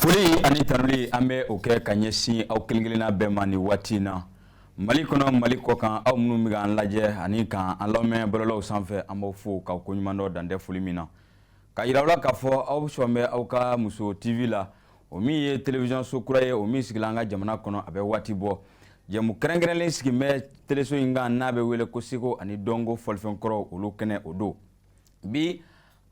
Foli ani tanuli an bɛ o kɛ ka ɲɛsin aw kelenkelenna bɛɛ ma ni waati na Mali kɔnɔ Mali kɔ kan aw minnu bɛ k'an lajɛ ani k'an lamɛn bɔlɔlɔw sanfɛ an b'aw fo k'aw ko ɲuman dɔn dan tɛ foli min na ka yira aw la k'a fɔ aw sɔn bɛ aw ka Muso TV la o min ye télévision so kura ye o min sigila an ka jamana kɔnɔ a bɛ waati bɔ jɛmu kɛrɛnkɛrɛnlen sigi bɛ téléso in kan n'a bɛ wele ko Seko ani Dɔnko fɔlifɛn kɔrɔ olu kɛnɛ o don bi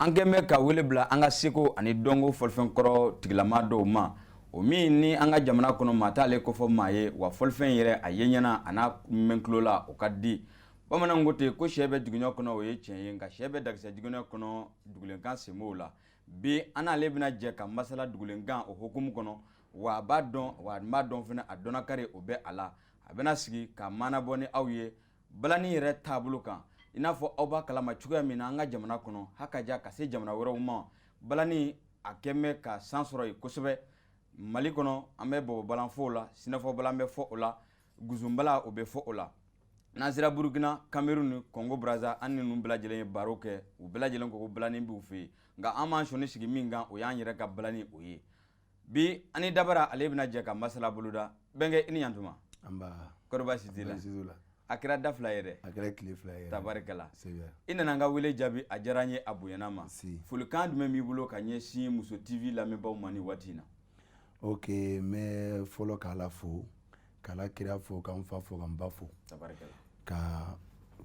an kɛmɛ ka wele bila an ka Seko ani Dɔnko fɔlifɛn kɔrɔ tigilama dɔw ma o min ni an ka jamana kɔnɔ maa t'ale kofɔ maa ye wa fɔlifɛn yɛrɛ a ye ɲɛna a n'a mɛn tulo la o ka di bamananw ko ten ko sɛ bɛ jiginɛ kɔnɔ o ye tiɲɛ ye nka sɛ bɛ dakisɛ jiginɛ kɔnɔ dugulenkan senb'o la bi an n'ale bɛna jɛ ka masala dugulenkan o hukumu kɔnɔ wa a b'a dɔn wa a m'a dɔn fana a dɔnna kari o bɛ a la a bɛna sigi ka maana bɔ ni aw ye balani yɛrɛ taabolo kan i n'a fɔ aw b'a kalama cogoya min na an ka jamana kɔnɔ hakaja ka se jamana wɛrɛw ma balani a kɛmɛ ka san sɔrɔ yen kosɛbɛ Mali kɔnɔ an bɛ bɔbɔbalan fɔ o la sinafɔ balan bɛ fɔ o la guzunbala o bɛ fɔ o la n'an sera Burukina Cameroun ni Congo Brazza an ni ninnu bɛɛ lajɛlen ye baro kɛ u bɛɛ lajɛlen ko balani b'u fɛ yen nka an m'an sɔnni sigi min kan o y'an yɛrɛ ka balani o ye bi ani dabara ale bɛna jɛ ka masala boloda bɛnkɛ i ni ɲantuma kɔrɔ baasi t'i la a kɛra da fila ye dɛ a kɛra tile fila ye tabarikala i nana an ka wele jaabi a diyara an ye a bonyana ma folikan jumɛn b'i bolo ka ɲɛsin Muso TV lamɛnbaaw ma ni waati in na ok n bɛ fɔlɔ k'Ala fo k'Ala kira fo k'an fa fo k'an ba fo ka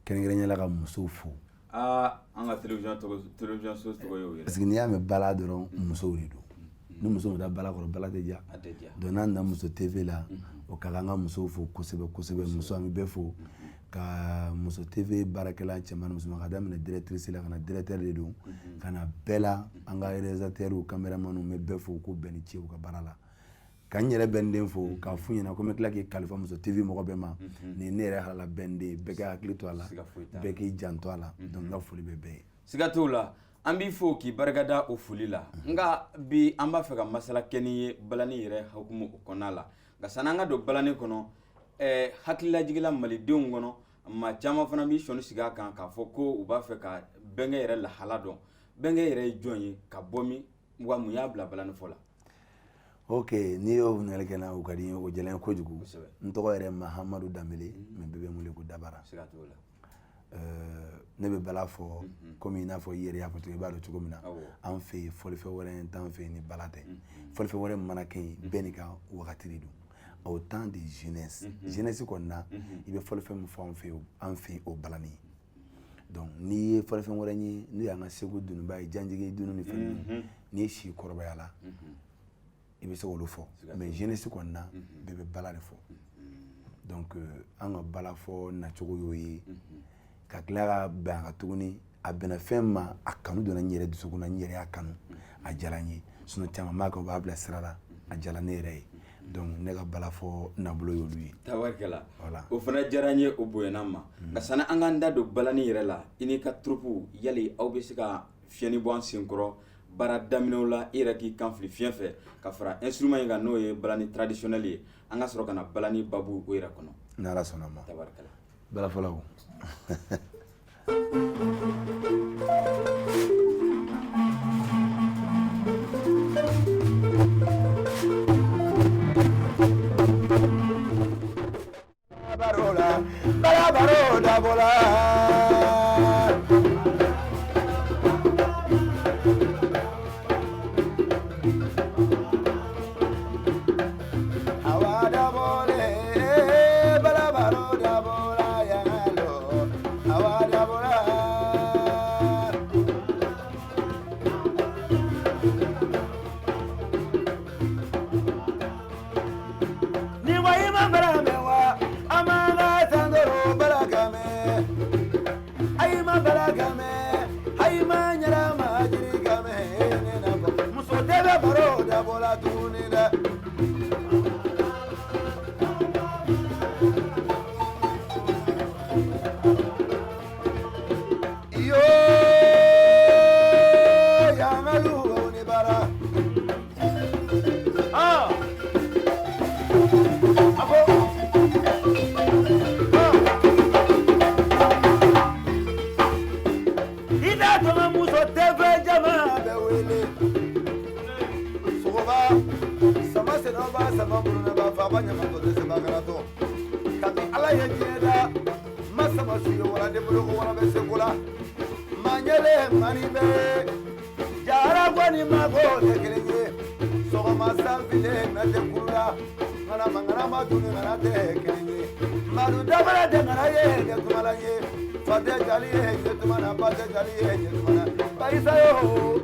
kɛrɛnkɛrɛnyala ka musow fo an ka télévision so tɔgɔ y'o yɛrɛ parce que n'i y'a mɛn bala dɔrɔn musow de don ni muso bɛ taa bala kɔrɔ bala tɛ diya donc n'an na Muso TV la o ka kan an ka musow fo kosɛbɛ kosɛbɛ muso an bɛ bɛɛ fo ka Muso TV baarakɛla cɛman musoman ka daminɛ directrice la ka na directeur de don ka na bɛɛ la an ka réalisateurs caméramanw n bɛ bɛɛ fo ko bɛɛ ni ce u ka baara la ka n yɛrɛ bɛ n den fo k'a f'u ɲɛna ko n bɛ tila k'i kalifa Muso TV mɔgɔ bɛɛ ma nin ne yɛrɛ halala bɛ n den bɛɛ k'i hakili to a la bɛɛ k'i janto a la donc n ka foli bɛ bɛɛ ye siga t'o la an b'i fo k'i barikada o foli la nka bi an b'a fɛ ka masala kɛ ni ye balani yɛrɛ hukumu o kɔnɔna la nka sani an ka don balani kɔnɔ hakililajigila malidenw kɔnɔ maa caman fana b'i sɔnni sigi a kan k'a fɔ ko u b'a fɛ ka bɛnkɛ yɛrɛ lahala dɔn bɛnkɛ yɛrɛ ye jɔn ye ka bɔ min wa mun y'a bila balani fɔ la ok n'i y'o ɲininkali kɛ n na o ka di n ye o diyara n ye kojugu n tɔgɔ yɛrɛ Mahamadu Danbele mais bɛɛ bɛ n wele ko Dabara ne bɛ bala fɔ komi i n'a fɔ i yɛrɛ y'a fɔ cogo i b'a dɔn cogo min na an fɛ yen fɔlifɛn wɛrɛ t'an fɛ yen ni bala tɛ fɔlifɛn wɛrɛ mana kɛ yen bɛɛ n'i ka wagati de don au temps de jeunesse jeunesse kɔni na i bɛ fɔlifɛn min fɔ an fɛ yen o balani ye donc n'i ye fɔlifɛn wɛrɛ ye n'o y'an ka Segu dununba ye janjigi dunun ni fɛn ninnu n'i ye si kɔrɔbaya la i bɛ se k'olu fɔ mais jeunesse kɔni na bɛɛ bɛ bala de fɔ donc an ka bala fɔ nacogo y'o ye ka tila ka bɛn a ka tuguni a bɛnna fɛn ma a kanu donna n yɛrɛ dusukun na n yɛrɛ y'a kanu a diyara n ye sinon caman b'a kɛ u b'a bila sira la a diyara ne yɛrɛ ye donc ne ka bala fɔ nabolo y'olu ye tabarikala o fana diyara n ye o bonyana ma nka sani an k'an da don balani yɛrɛ la i n'i ka troupe yali aw bɛ se ka fiɲɛni bɔ an senkɔrɔ baara daminɛw la i yɛrɛ k'i kan fili fiɲɛ fɛ ka fara instrument in kan n'o ye balani traditionnel ye an ka sɔrɔ ka na balani babu o yɛrɛ kɔnɔ n'Ala sɔnna ma tabarikala bala fɔlɔ Bala da bola Muso TV jama bɛ wele sogoba buruna ba fa ba nyama to se ba kana to kabi ala ye jeda masa masu wala de bulu wala be se kula manyele mani be jara gwani mago de keleye so ma salvile na de kula ngana mangana ma duni ngana de keleye maru dabara de ngana ye de tumala ye fate jali ye de tumana fate jali ye de tumana paisa yo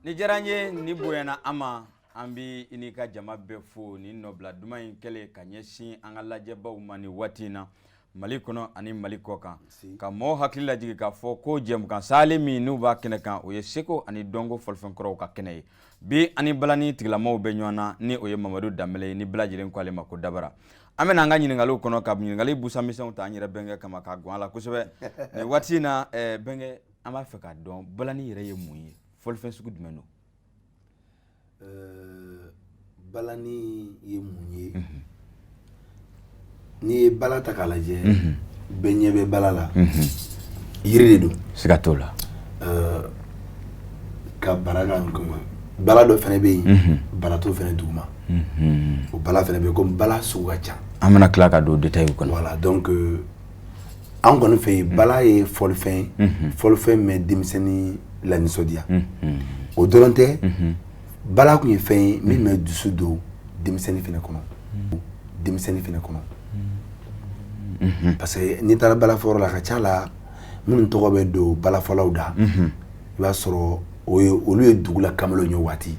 Nijaranye ni boyana ama ambi inika jama befo ni nobla duma kele kanyeshi angalaje baumani watina malikono ani malikoka ka mo hakila jigi ka fo ko jem kan salimi nuba kene kan oye seko ani dongo folfen kro ka kene bi ani balani tigla mo be nyona ni oye Mamadou Dambélé ni blajilen ko ale mako dabara amena nga nyiningalo kono ka nyingali busa mission ta nyira benga kama ka gwala kusebe ni watina benge ama fe ka don balani yere ye muyi folfen sugu dumeno balani ye munye ni bala ta kalaje benye be balala yiri de do sigatola ka baraga ngoma bala do fene be balato fene duguma o bala fene be comme bala sugacha amana klaka do détail ko voilà donc an kɔni fɛ bala ye fɔlifɛn mais denmisɛnnin la nisɔndiya o dɔrɔn tɛ bala kun ye fɛn ye min bɛ dusu don denmisɛnnin fɛnɛ kɔnɔ parce que n'i taara bala fɔyɔrɔ la a ka ca la minnu tɔgɔ bɛ don bala fɔlaw da i b'a sɔrɔ olu ye dugula kamalen ye waati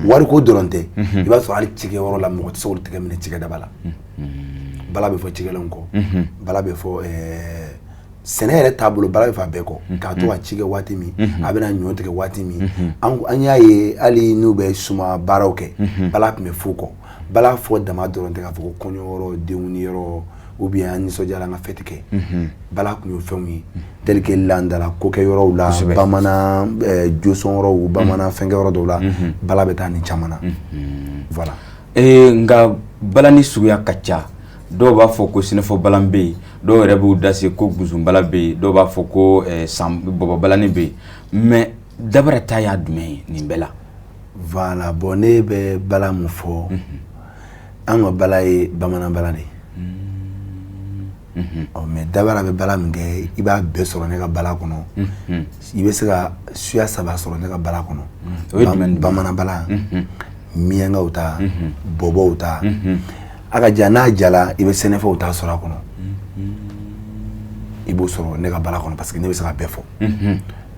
wari ko dɔrɔn tɛ i b'a sɔrɔ hali cikɛyɔrɔ la mɔgɔ tɛ se k'olu tɛgɛ minɛ cikɛdaba la bala bɛ fɔ cikɛlanw kɔ bala bɛ fɔ sɛnɛ yɛrɛ taabolo bala bɛ fɔ a bɛɛ kɔ k'a to ka cikɛ waati min a bɛna ɲɔ tigɛ waati min an y'a ye hali n'u bɛ suma baaraw kɛ bala tun bɛ fo kɔ bala fɔ dama dɔrɔn tɛ k'a fɔ ko kɔɲɔyɔrɔ denkundi yɔrɔ ou bien an nisɔndiyara an ka fɛti kɛ bala tun y'o fɛnw ye tel que landala kokɛyɔrɔw la bamanan josɔnyɔrɔw bamanan fɛnkɛyɔrɔ dɔw la bala bɛ taa nin caman na voilà nka bala ni suguya ka ca dɔw b'a fɔ ko sinafɔ balan bɛ yen dɔw yɛrɛ b'u da se ko guzun bala bɛ yen dɔw b'a fɔ ko bɔbɔ balani bɛ yen mais dabara ta y'a jumɛn ye nin bɛɛ la voilà bon ne bɛ bala mun fɔ an ka bala ye bamanan bala de mais dabara bɛ bala min kɛ i b'a bɛɛ sɔrɔ ne ka bala kɔnɔ i bɛ se ka suya saba sɔrɔ ne ka bala kɔnɔ bamanan bala miyankaw ta bɔbɔw ta a ka ja n'a jala i bɛ sɛnɛfɛw ta sɔrɔ a kɔnɔ i b'o sɔrɔ ne ka bala kɔnɔ parce que ne bɛ se ka bɛɛ fɔ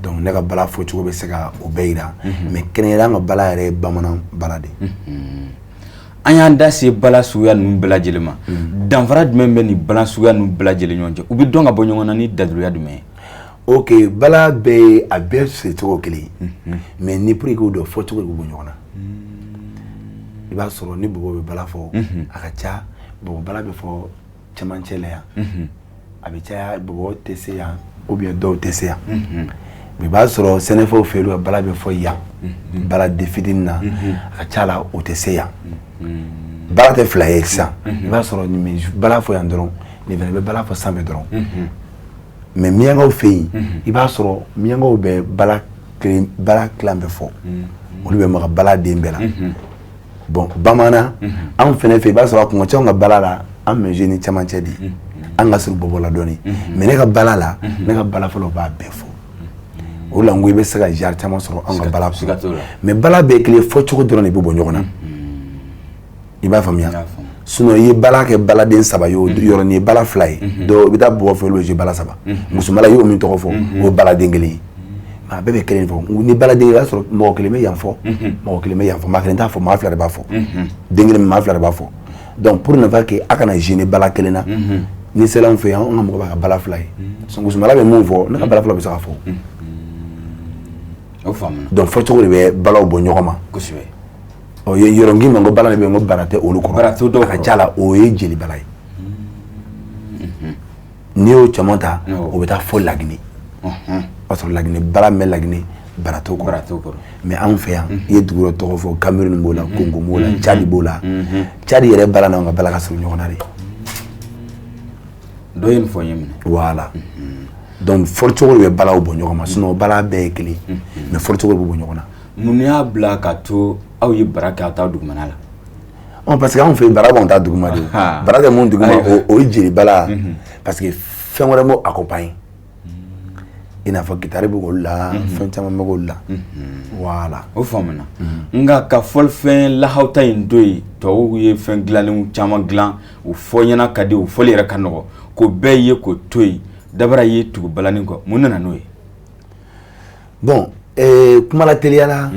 donc ne ka bala fɔcogo bɛ se ka o bɛɛ yira mais kɛrɛnkɛrɛnnenya an ka bala yɛrɛ ye bamanan bala de an y'an da se bala suguya ninnu bɛɛ lajɛlen ma danfara jumɛn bɛ nin bala suguya ninnu bɛɛ lajɛlen ɲɔgɔn cɛ u bɛ dɔn ka bɔ ɲɔgɔn na ni daduruya jumɛn ye ok bala bɛɛ a bɛɛ secogo kelen mais ni pour que k'o dɔn fɔcogo de bɛ bɔ ɲɔgɔn na i b'a sɔrɔ ni bɔbɔ bɛ bala fɔ a ka ca bɔbɔ bala bɛ fɔ cɛmancɛ la yan a bɛ caya bɔbɔ tɛ se yan ou bien dɔw tɛ se yan i b'a sɔrɔ sɛnɛfɛw fɛ yen bala bɛ fɔ yan bala de fitinin na a ka ca la o tɛ se yan bala tɛ fila ye sisan i b'a sɔrɔ nin bɛ bala fɔ yan dɔrɔn nin fana bɛ bala fɔ sanfɛ dɔrɔn mais miyankaw fɛ yen i b'a sɔrɔ miyankaw bɛ bala kilan bɛ fɔ olu bɛ maga bala den bɛɛ la bon bamanan an fɛnɛ fɛ i b'a sɔrɔ a kun ka ca an ka bala la an bɛ jouer ni cɛmancɛ de ye an ka surun bɔbɔ la dɔɔni mais ne ka bala la ne ka bala fɔlɔ b'a bɛɛ fɔ o la ngo i bɛ se ka jar caman sɔrɔ an ka bala mais bala bɛɛ kelen fɔ cogo dɔrɔn de bɛ bɔ ɲɔgɔn na i b'a faamuya sinon i ye bala kɛ baladen 3 ye yɔrɔ ni bala 2 ye donc i bɛ taa bɔgɔ fɛ olu bɛ bala 3 musomala y'o min tɔgɔ fɔ o baladen kelen a bɛɛ bɛ kelen fɔ ni baladen i b'a sɔrɔ mɔgɔ kelen bɛ yan fɔ mɔgɔ kelen bɛ yan fɔ maa kelen t'a fɔ maa 2 de b'a fɔ den kelen maa 2 de b'a fɔ donc pour ne pas que a kana gêner bala kelen na ni sera an fɛ yan an ka mɔgɔ b'a ka bala 2 ye musomala bɛ mun fɔ ne ka bala 2 bɛ se ka fɔ o faamuna donc fɔ cogo de bɛ balaw bɔ ɲɔgɔn ma kosɛbɛ o ye yɔrɔngin ma ko bala de bɛ n ko bara tɛ olu kɔrɔ a ka ca la o ye jeli bala ye n'i y'o caman ta o bɛ taa fɔ Laginɛ o b'a sɔrɔ Laginɛ bala mɛ Laginɛ bara t'o kɔrɔ mais anw fɛ yan i ye dugu dɔ tɔgɔ fɔ Cameroun b'o la Congo b'o la Tchad b'o la Tchad yɛrɛ bala n'anw ka bala ka surun ɲɔgɔn na de dɔ ye nin fɔ n ye minɛ voilà donc fɔli cogo de bɛ balaw bɔ ɲɔgɔn ma sinon bala bɛɛ ye kelen mais fɔli cogo de bɛ bɔ ɲɔgɔn na mun y'a bila ka to aw ye bara kɛ a taa dugumana la parce que anw fɛ bara b'anw ta duguma de bara tɛ mun duguma o ye jeli bala parce que fɛn wɛrɛ m'o accompagner i n'a fɔ gitari bɛ k'olu la fɛn caman bɛ k'olu la voilà o faamuna nka ka fɔlifɛn lahawta in to yen tɔw ye fɛn dilanenw caman dilan u fɔ ɲɛna ka di u fɔli yɛrɛ ka nɔgɔ ko bɛɛ ye k'o to yen dabara ye tugu balanin kɔ mun nana n'o ye bon kuma la teliya la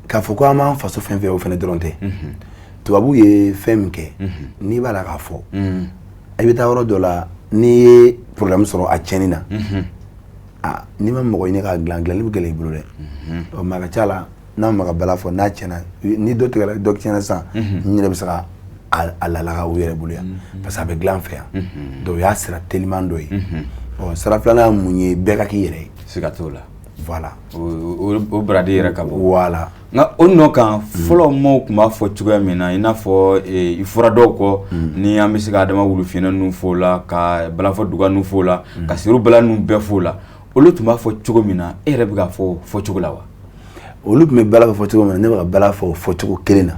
k'a fɔ ko an b'an faso fɛn fɛn o fɛnɛ dɔrɔn tɛ tubabu ye fɛn min kɛ n'i b'a la k'a fɔ i bɛ taa yɔrɔ dɔ la n'i ye problème sɔrɔ a tiɲɛni na n'i ma mɔgɔ ɲini k'a dilan dilanli bɛ gɛlɛya i bolo dɛ mais a ka ca la n'a ma ka bala fɔ n'a tiɲɛna ni dɔ tigɛra dɔ tiɲɛna sisan n yɛrɛ bɛ se ka a lalaga u yɛrɛ bolo yan parce que a bɛ dilan fɛ yan donc o y'a sira teliman dɔ ye sira filanan mun ye bɛɛ ka k'i yɛrɛ ye siga t'o la voilà o baradi yɛrɛ ka bɔ voilà nka o nɔ kan fɔlɔ maaw tun b'a fɔ cogoya min na i n'a fɔ i fɔra dɔw kɔ ni an bɛ se ka adama wulufinɛ ninnu fɔ o la ka balafɔ duga ninnu fɔ o la ka seru bala ninnu bɛɛ fɔ o la olu tun b'a fɔ cogo min na e yɛrɛ bɛ k'a fɔ cogo la wa olu tun bɛ bala fɔ cogo min na ne bɛ ka bala fɔ cogo kelen na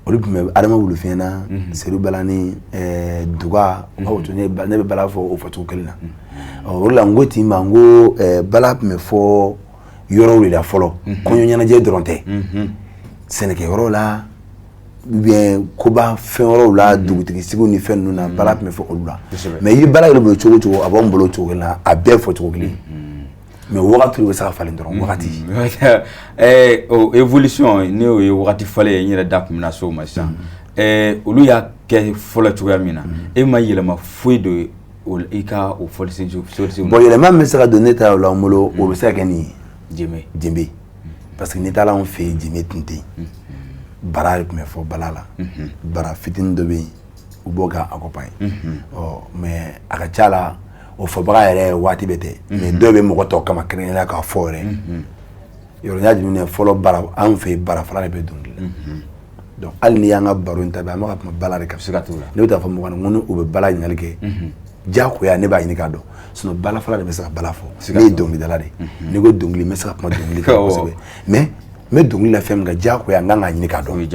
olu tun bɛ adama wulufinɛ na seru bala ni duga ne bɛ bala fɔ o fɔ cogo kelen na o la n ko ten ma n ko bala tun bɛ fɔ yɔrɔw de la fɔlɔ kɔɲɔ ɲɛnajɛ dɔrɔn tɛ sɛnɛkɛyɔrɔ la bien koba fɛn wɛrɛw la dugutigi ni fɛn ninnu na bala tun bɛ fɔ olu la mais i ye bala yɛrɛ bolo cogo o cogo a b'anw bolo cogo kelen na a bɛɛ fɔ cogo kelen mais wagati bɛ se ka falen dɔrɔn wagati o évolution ne y'o ye wagati falen ye n yɛrɛ da tun bɛna se o ma sisan olu y'a kɛ fɔlɔ cogoya min na e ma yɛlɛma foyi don i ka o fɔlisen bon yɛlɛma min bɛ se ka don ne ta o la n bolo o bɛ se ka kɛ nin ye jembe parce que n'i taara anw fɛ yen jembe tun tɛ yen bara de tun bɛ fɔ bala la bara fitinin dɔ bɛ yen u b'o ka accompagner mais a ka ca la o fɔbaga yɛrɛ waati bɛ tɛ mais dɔw bɛ mɔgɔ tɔw kama kɛrɛnkɛrɛnnenya k'a fɔ yɛrɛ yɔrɔ n y'a jigin fɔlɔ bara anw fɛ yen bara fana de bɛ dɔnkili la donc hali ni y'an ka baro in ta bi an bɛ ka kuma bala de kan ne bɛ taa fɔ mɔgɔ ma ko u bɛ bala ɲininkali kɛ diyagoya ne b'a ɲini k'a dɔn sinon bala fana de bɛ se ka bala fɔ ne ye dɔnkilidala de n'i ko dɔnkili n bɛ se ka kuma dɔnkili kan kosɛbɛ mais n bɛ dɔnkili la fɛn min kan diyagoya n kan k'a ɲini k'a dɔn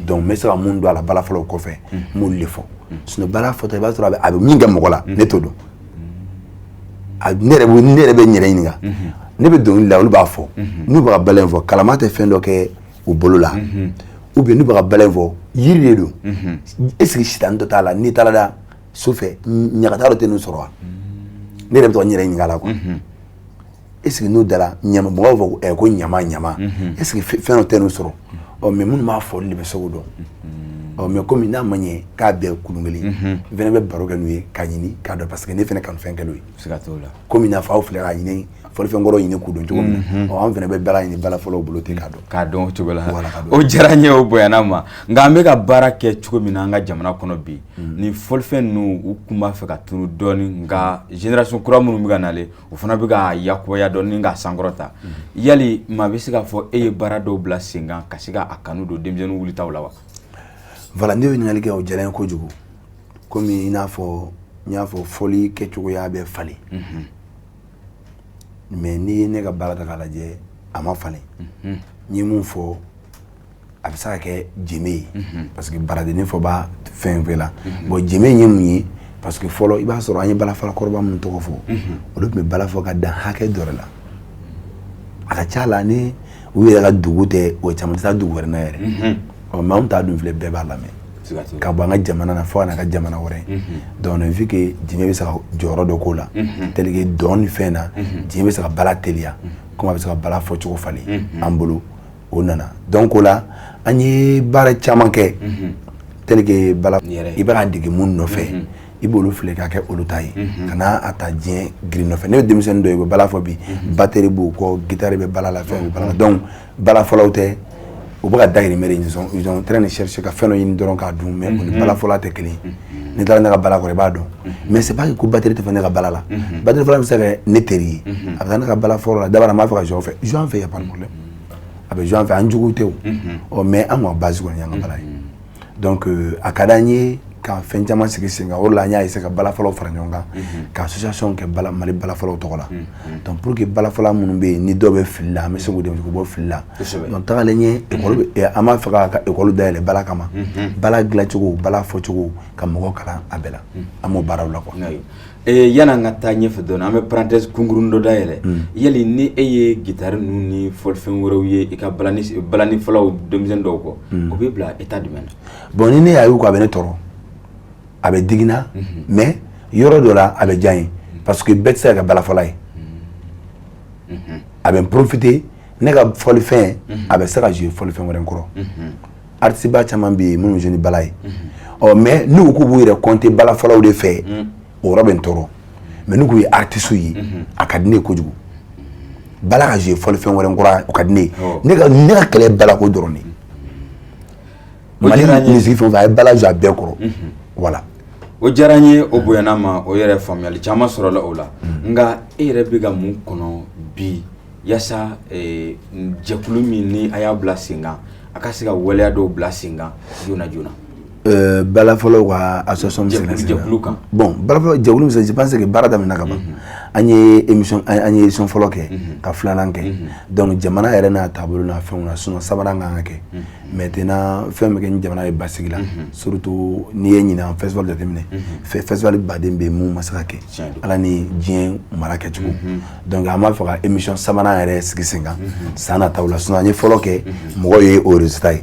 donc n bɛ se ka mun don a la bala fɔlɔ kɔfɛ n b'olu de fɔ sinon bala fɔtɔ i b'a sɔrɔ a bɛ min kɛ mɔgɔ la ne t'o dɔn ne yɛrɛ bɛ n yɛrɛ ɲininka ne bɛ dɔnkili la olu b'a fɔ n'u bɛ ka bala in fɔ kalama tɛ fɛn dɔ kɛ u bolo la ou bien n'u bɛ ka bala in fɔ yiri de don est ce que sitani dɔ t'a la n'i taara da so fɛ ɲagata dɔ tɛ n'u sɔrɔ wa ne yɛrɛ bɛ to ka n yɛrɛ ɲininka a la quoi est ce que n'u dara ɲama mɔgɔw fɔ ko ɲama est ce que fɛn dɔ tɛ n'u sɔrɔ mais minnu b'a fɔ olu de bɛ se k'o dɔn mais komi n'a ma ɲɛ k'a bɛɛ kulun kelen n fana bɛ baro kɛ n'u ye k'a ɲini k'a dɔn parce que ne fana kanu fɛn kɛ n'o ye komi n'a fɔ aw filɛ k'a ɲini fɔlifɛn kɔrɔ ɲini k'u dɔn cogo min na an fana bɛ bala ɲini bala fɔlɔw bolo ten k'a dɔn o cogo la o diyara n ye o bonyana ma nka an bɛ ka baara kɛ cogo min na an ka jamana kɔnɔ bi ni fɔlifɛn ninnu u kun b'a fɛ ka tunu dɔɔni nka génération kura minnu bɛ ka nalen o fana bɛ ka yakubaya dɔɔni k'a sankɔrɔta yali maa bɛ se k'a fɔ e ye baara dɔw bila sen kan ka se k'a kanu don denmisɛnninw wulitaw la wa voilà ne bɛ ɲininkali kɛ o diyara n ye kojugu komi i n'a fɔ n y'a fɔ fɔli kɛcogoya bɛ falen mais n'i ye ne ka baara ta k'a lajɛ a ma falen n ye mun fɔ a bɛ se ka kɛ jeme ye parce que baradennin fɔ b'a fɛn fɛn la bon jeme ye mun ye parce que fɔlɔ i b'a sɔrɔ an ye balafɔkɔrɔba minnu tɔgɔ fɔ olu tun bɛ bala fɔ ka dan hakɛ dɔ de la a ka ca la ni u yɛrɛ ka dugu tɛ o caman tɛ taa dugu wɛrɛ na yɛrɛ mais anw t'a dun filɛ bɛɛ b'a lamɛn ka bɔ an ka jamana na fo ka na ka jamana wɛrɛ donc on vu que diɲɛ bɛ se ka jɔyɔrɔ dɔ k'o la tel que dɔn ni fɛn na diɲɛ bɛ se ka bala teliya comme a bɛ se ka bala fɔ cogo falen an bolo o nana donc o la an ye baara caman kɛ tel que bala i bɛ ka dege mun nɔfɛ i b'olu filɛ k'a kɛ olu ta ye kana a ta diɲɛ girin nɔfɛ ne bɛ denmisɛnnin dɔ ye u bɛ bala fɔ bi batterie b'u kɔ guitare bɛ bala la fɛn bɛ bala la donc bala fɔlɔw tɛ u bɛ ka dayirimɛ de ɲini ils ont train de chercher ka fɛn dɔ ɲini dɔrɔn k'a dun mais o ni bala fɔlɔ tɛ kelen ni taara ne ka bala kɔrɔ i b'a dɔn mais c'est pas que ko batterie tɛ fɛ ne ka bala la batterie fɔlɔ bɛ se ka kɛ ne teri ye a bɛ taa ne ka bala fɔlɔ la d'abord an b'a fɛ ka jouer fɛ jouer fɛ y a pas de problème a bɛ jouer fɛ an jugu tɛ o mais an ka base kɔni y'an ka bala ye donc a ka d'an ye ka fɛn caman sigi sen kan o de la an y'a essayer ka bala fɔlɔw fara ɲɔgɔn kan ka association kɛ bala Mali bala fɔlɔw tɔgɔ la donc pour que bala fɔlɔ minnu bɛ yen ni dɔw bɛ fili la an bɛ se k'u dɛmɛ k'u bɔ fili la donc tagalen ɲɛ école an b'a fɛ ka école dayɛlɛ bala kama bala dilancogo bala fɔcogo ka mɔgɔw kalan a bɛɛ la an m'o baaraw la quoi. Yan'an ka taa ɲɛfɛ dɔɔnin an bɛ parenthèse kunkuruni dɔ dayɛlɛ yali ni e ye guitare ninnu ni fɔlifɛn wɛrɛw ye i ka balani fɔlɔw denmisɛnnin dɔw kɔ o bɛ bila état jumɛn na. bon ni ne y'a ye ko a bɛ ne tɔɔrɔ a bɛ digina mais yɔrɔ dɔ la a bɛ diya n ye parce que bɛɛ tɛ se ka kɛ balafɔla ye a bɛ n profiter ne ka fɔlifɛn a bɛ se ka jouer fɔlifɛn wɛrɛ kɔrɔ artiste ba caman bɛ yen minnu jouer ni bala ye mais n'u ko k'u b'u yɛrɛ compter balafɔlaw de fɛ o yɔrɔ bɛ n tɔɔrɔ mais n'u k'u ye artiste ye a ka di ne ye kojugu bala ka jouer fɔlifɛn wɛrɛ kɔrɔ o ka di ne ye ne ka kɛlɛ bala ko dɔrɔn de Mali musique fɛn o fɛn a ye bala jouer a bɛɛ kɔrɔ voilà. O diyara n ye o bonyana ma o yɛrɛ faamuyali caman sɔrɔla o la nka e yɛrɛ bɛ ka mun kɔnɔ bi yaasa jɛkulu min ni a y'a bila sen kan a ka se ka waleya dɔw bila sen kan joona joona. Bala fɔlɔ ka association jɛkulu kan bon bala fɔlɔ jɛkulu min je pense que baara daminɛna ka ban an ye émission fɔlɔ kɛ ka filanan kɛ donc jamana yɛrɛ n'a taabolo n'a fɛnw na sinon sabanan kan ka kɛ maintenant fɛn bɛ kɛ ni jamana ye basigi la surtout n'i ye ɲinan festival jateminɛ festival baden bɛ yen mun ma se ka kɛ ala ni diɲɛ mara kɛcogo donc an b'a fɛ ka émission sabanan yɛrɛ sigi sen kan san nataw la sinon an ye fɔlɔ kɛ mɔgɔw ye o résultat ye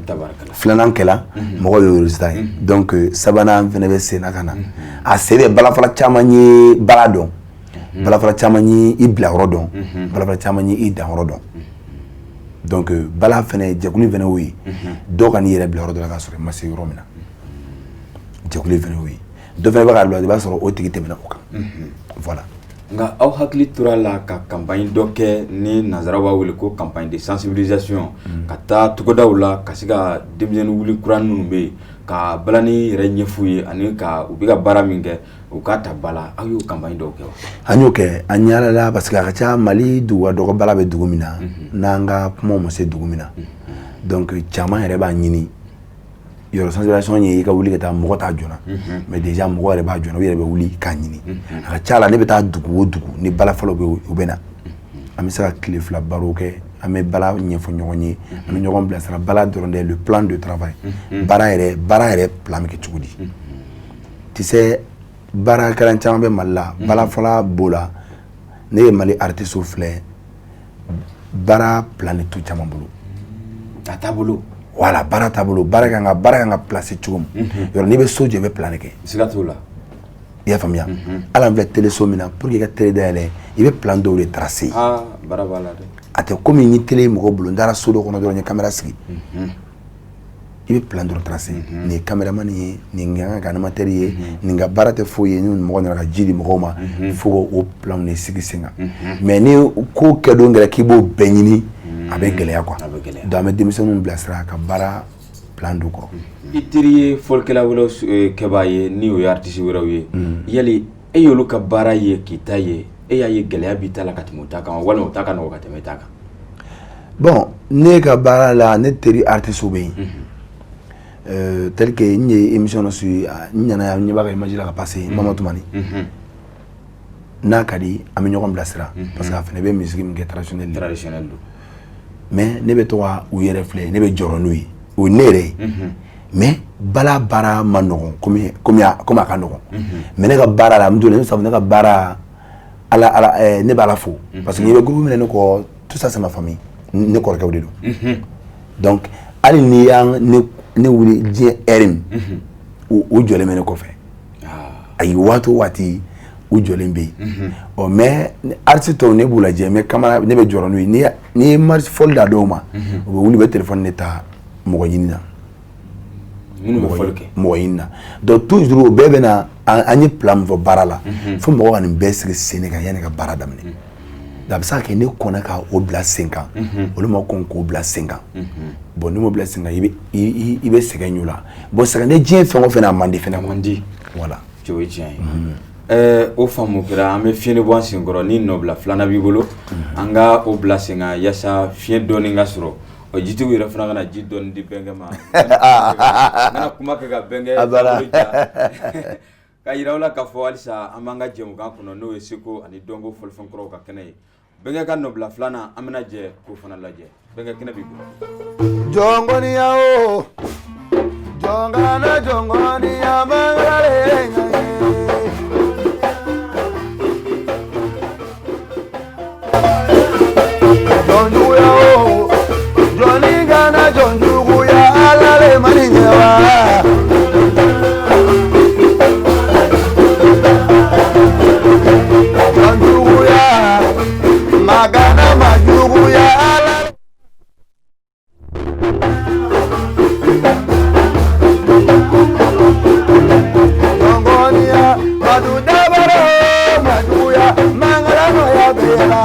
filanan kɛla mɔgɔw ye o résultat ye donc sabanan fɛnɛ bɛ sen na ka na a se bɛ balafɔla caman ye bala dɔn balafɔla caman ye i bila yɔrɔ dɔn balafɔla caman ye i dan yɔrɔ dɔn donc bala fɛnɛ jɛkulu fɛnɛ y'o ye dɔw ka n'i yɛrɛ bila yɔrɔ dɔ la k'a sɔrɔ i ma se yɔrɔ min na jɛkulu fɛnɛ y'o ye dɔ fɛnɛ bɛ k'a lajɛ i b'a sɔrɔ o tigi tɛmɛna o kan voilà. Nka aw hakili tora la ka campagne dɔ kɛ ni nanzaraw b'a wele ko campagne de sensibilisation ka taa togodaw la ka se ka denmisɛnnin wuli kura minnu bɛ yen ka balani yɛrɛ ɲɛf'u ye ani ka u bɛ ka baara min kɛ u k'a ta bala aw y'o campagne dɔw kɛ wa. An y'o kɛ an yaalala parce que a ka ca Mali dugu ka dɔgɔ bala bɛ dugu min na n'an ka kumaw ma se dugu min na donc caman yɛrɛ b'a ɲini yɔrɔ sensibilisation ye i ka wuli ka taa mɔgɔ t'a joona mais déjà mɔgɔ yɛrɛ b'a joona u yɛrɛ bɛ wuli k'a ɲini a ka ca la ne bɛ taa dugu o dugu ni bala fɔlɔ bɛ u bɛ na an bɛ se ka tile fila barow kɛ an bɛ bala ɲɛfɔ ɲɔgɔn ye an bɛ ɲɔgɔn bilasira bala dɔrɔn tɛ le plan de travail baara yɛrɛ plan bɛ kɛ cogo di tu sais baara kalan caman bɛ Mali la bala fɔlɔ b'o la ne ye Mali artiste filɛ baara plan de t'u caman bolo a t'a bolo. Voilà, baara taabolo baara kan ka placer cogo min yɔrɔ n'i bɛ so jɔ i bɛ plan de kɛ siga t'o la i y'a faamuya hali an filɛ télé so min na pour que i ka télé dayɛlɛ i bɛ plan dɔw de tracer baara b'a la dɛ a tɛ komi ni télé ye mɔgɔ bolo n taara so dɔ kɔnɔ dɔrɔn n ye caméra sigi i bɛ plan dɔrɔn tracer nin ye caméraman ye nin ka animateur ye nin ka baara tɛ foyi ye ni mɔgɔ nana ka ji di mɔgɔw ma fo k'o plan de sigi sen kan mais ni ko kɛ don kɛra k'i b'o bɛɛ ɲini a bɛ gɛlɛya quoi donc an bɛ denmisɛnninw bilasira ka baara plan do kɔrɔ. I teri ye fɔlikɛla wɛrɛw kɛbaa ye ni o ye artiste wɛrɛw ye yali e y'olu ka baara ye k'i ta ye e y'a ye gɛlɛya b'i ta la ka tɛmɛ o ta kan walima o ta ka nɔgɔ ka tɛmɛ i ta kan. bon ne ka baara la ne teri artiste bɛ yen tel que n ye émission dɔ suit n ɲana n ɲɛ b'a ka image la ka passer Mama Tumani n'a ka di an bɛ ɲɔgɔn bilasira parce que a fana bɛ musique min kɛ traditionnel do mais ne bɛ to ka u yɛrɛ filɛ ne bɛ jɔrɔ n'u ye o ye ne yɛrɛ ye mais bala baara ma nɔgɔn komi a ka nɔgɔn mais ne ka baara la alhamdoulilahi ne ka baara ala ne b'a la fo parce que i bɛ groupe minɛ ne kɔ tout ça c'est ma famille ne kɔrɔkɛw de don donc hali ni y'an ne wuli diɲɛ ɛri min o jɔlen bɛ ne kɔfɛ ayi waati o waati u jɔlen bɛ yen ɔ mais artiste tɔw ne b'u lajɛ mais kamara ne bɛ jɔrɔ n'u ye n'i ye marche fɔli da dɔw ma u bɛ wuli u bɛ téléphone de ta mɔgɔ ɲini na mɔgɔ ɲini na donc toujours o bɛɛ bɛ na an ye plan min fɔ baara la fo mɔgɔ ka nin bɛɛ sigi sen kan yanni ka baara daminɛ a bɛ se ka kɛ ne kɔnna ka o bila sen kan olu ma kɔn k'o bila sen kan bon ni m'o bila sen kan i bɛ sɛgɛn ɲu la bon sɛgɛn ne diɲɛ fɛn o fɛn a man di fɛnɛ man di voilà o ye tiɲɛ ye o faamu kɛra an bɛ fiɲɛ bɔ an sen kɔrɔ ni nɔbila filanan b'i bolo an ka o bila sen kan yaasa fiɲɛ dɔɔni ka sɔrɔ o jitigiw yɛrɛ fana kana ji dɔɔni di bɛnkɛ ma n bɛna kuma kɛ ka bɛnkɛ bolo ja ka yira la k'a fɔ halisa an b'an ka jɛmukan kɔnɔ n'o ye seko ani dɔnko fɔlifɛn kɔrɔw ka kɛnɛ ye bɛnkɛ ka nɔbila filanan an bɛna jɛ k'o fana lajɛ bɛnkɛ kɛnɛ b'i bolo jɔnkɔniya o jɔnkana jɔnkɔniya mangare jɔnjuguya o jɔnni kana jɔnjuguya ala le mani ɲɛ wa jɔnjuguya magana majuguya ala jɔnkɔniya madu dabaro majuguya mangala nɔya bɛyɛla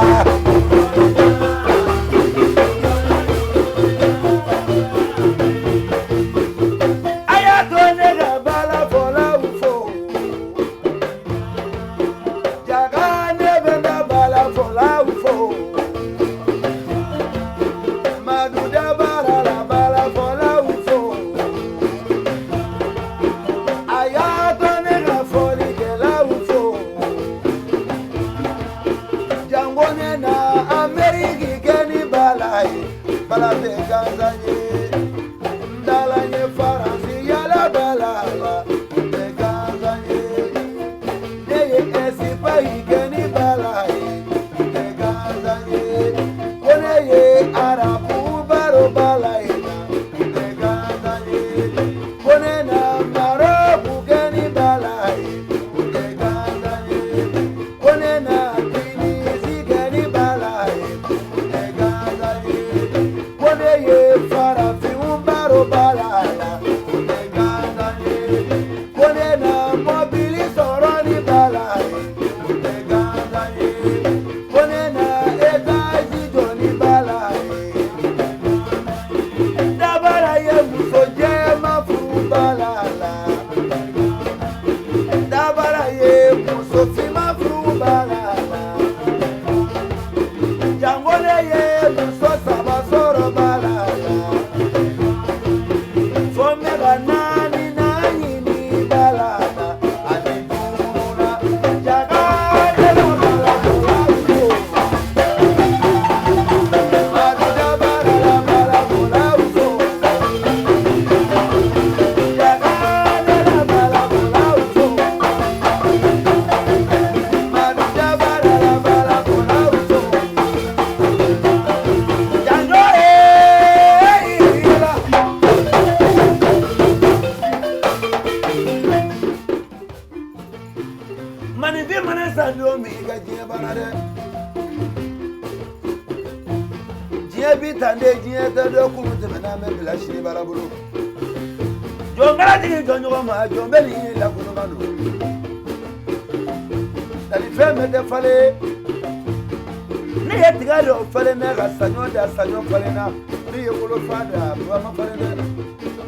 saño falena ni ye wolo fada bama falena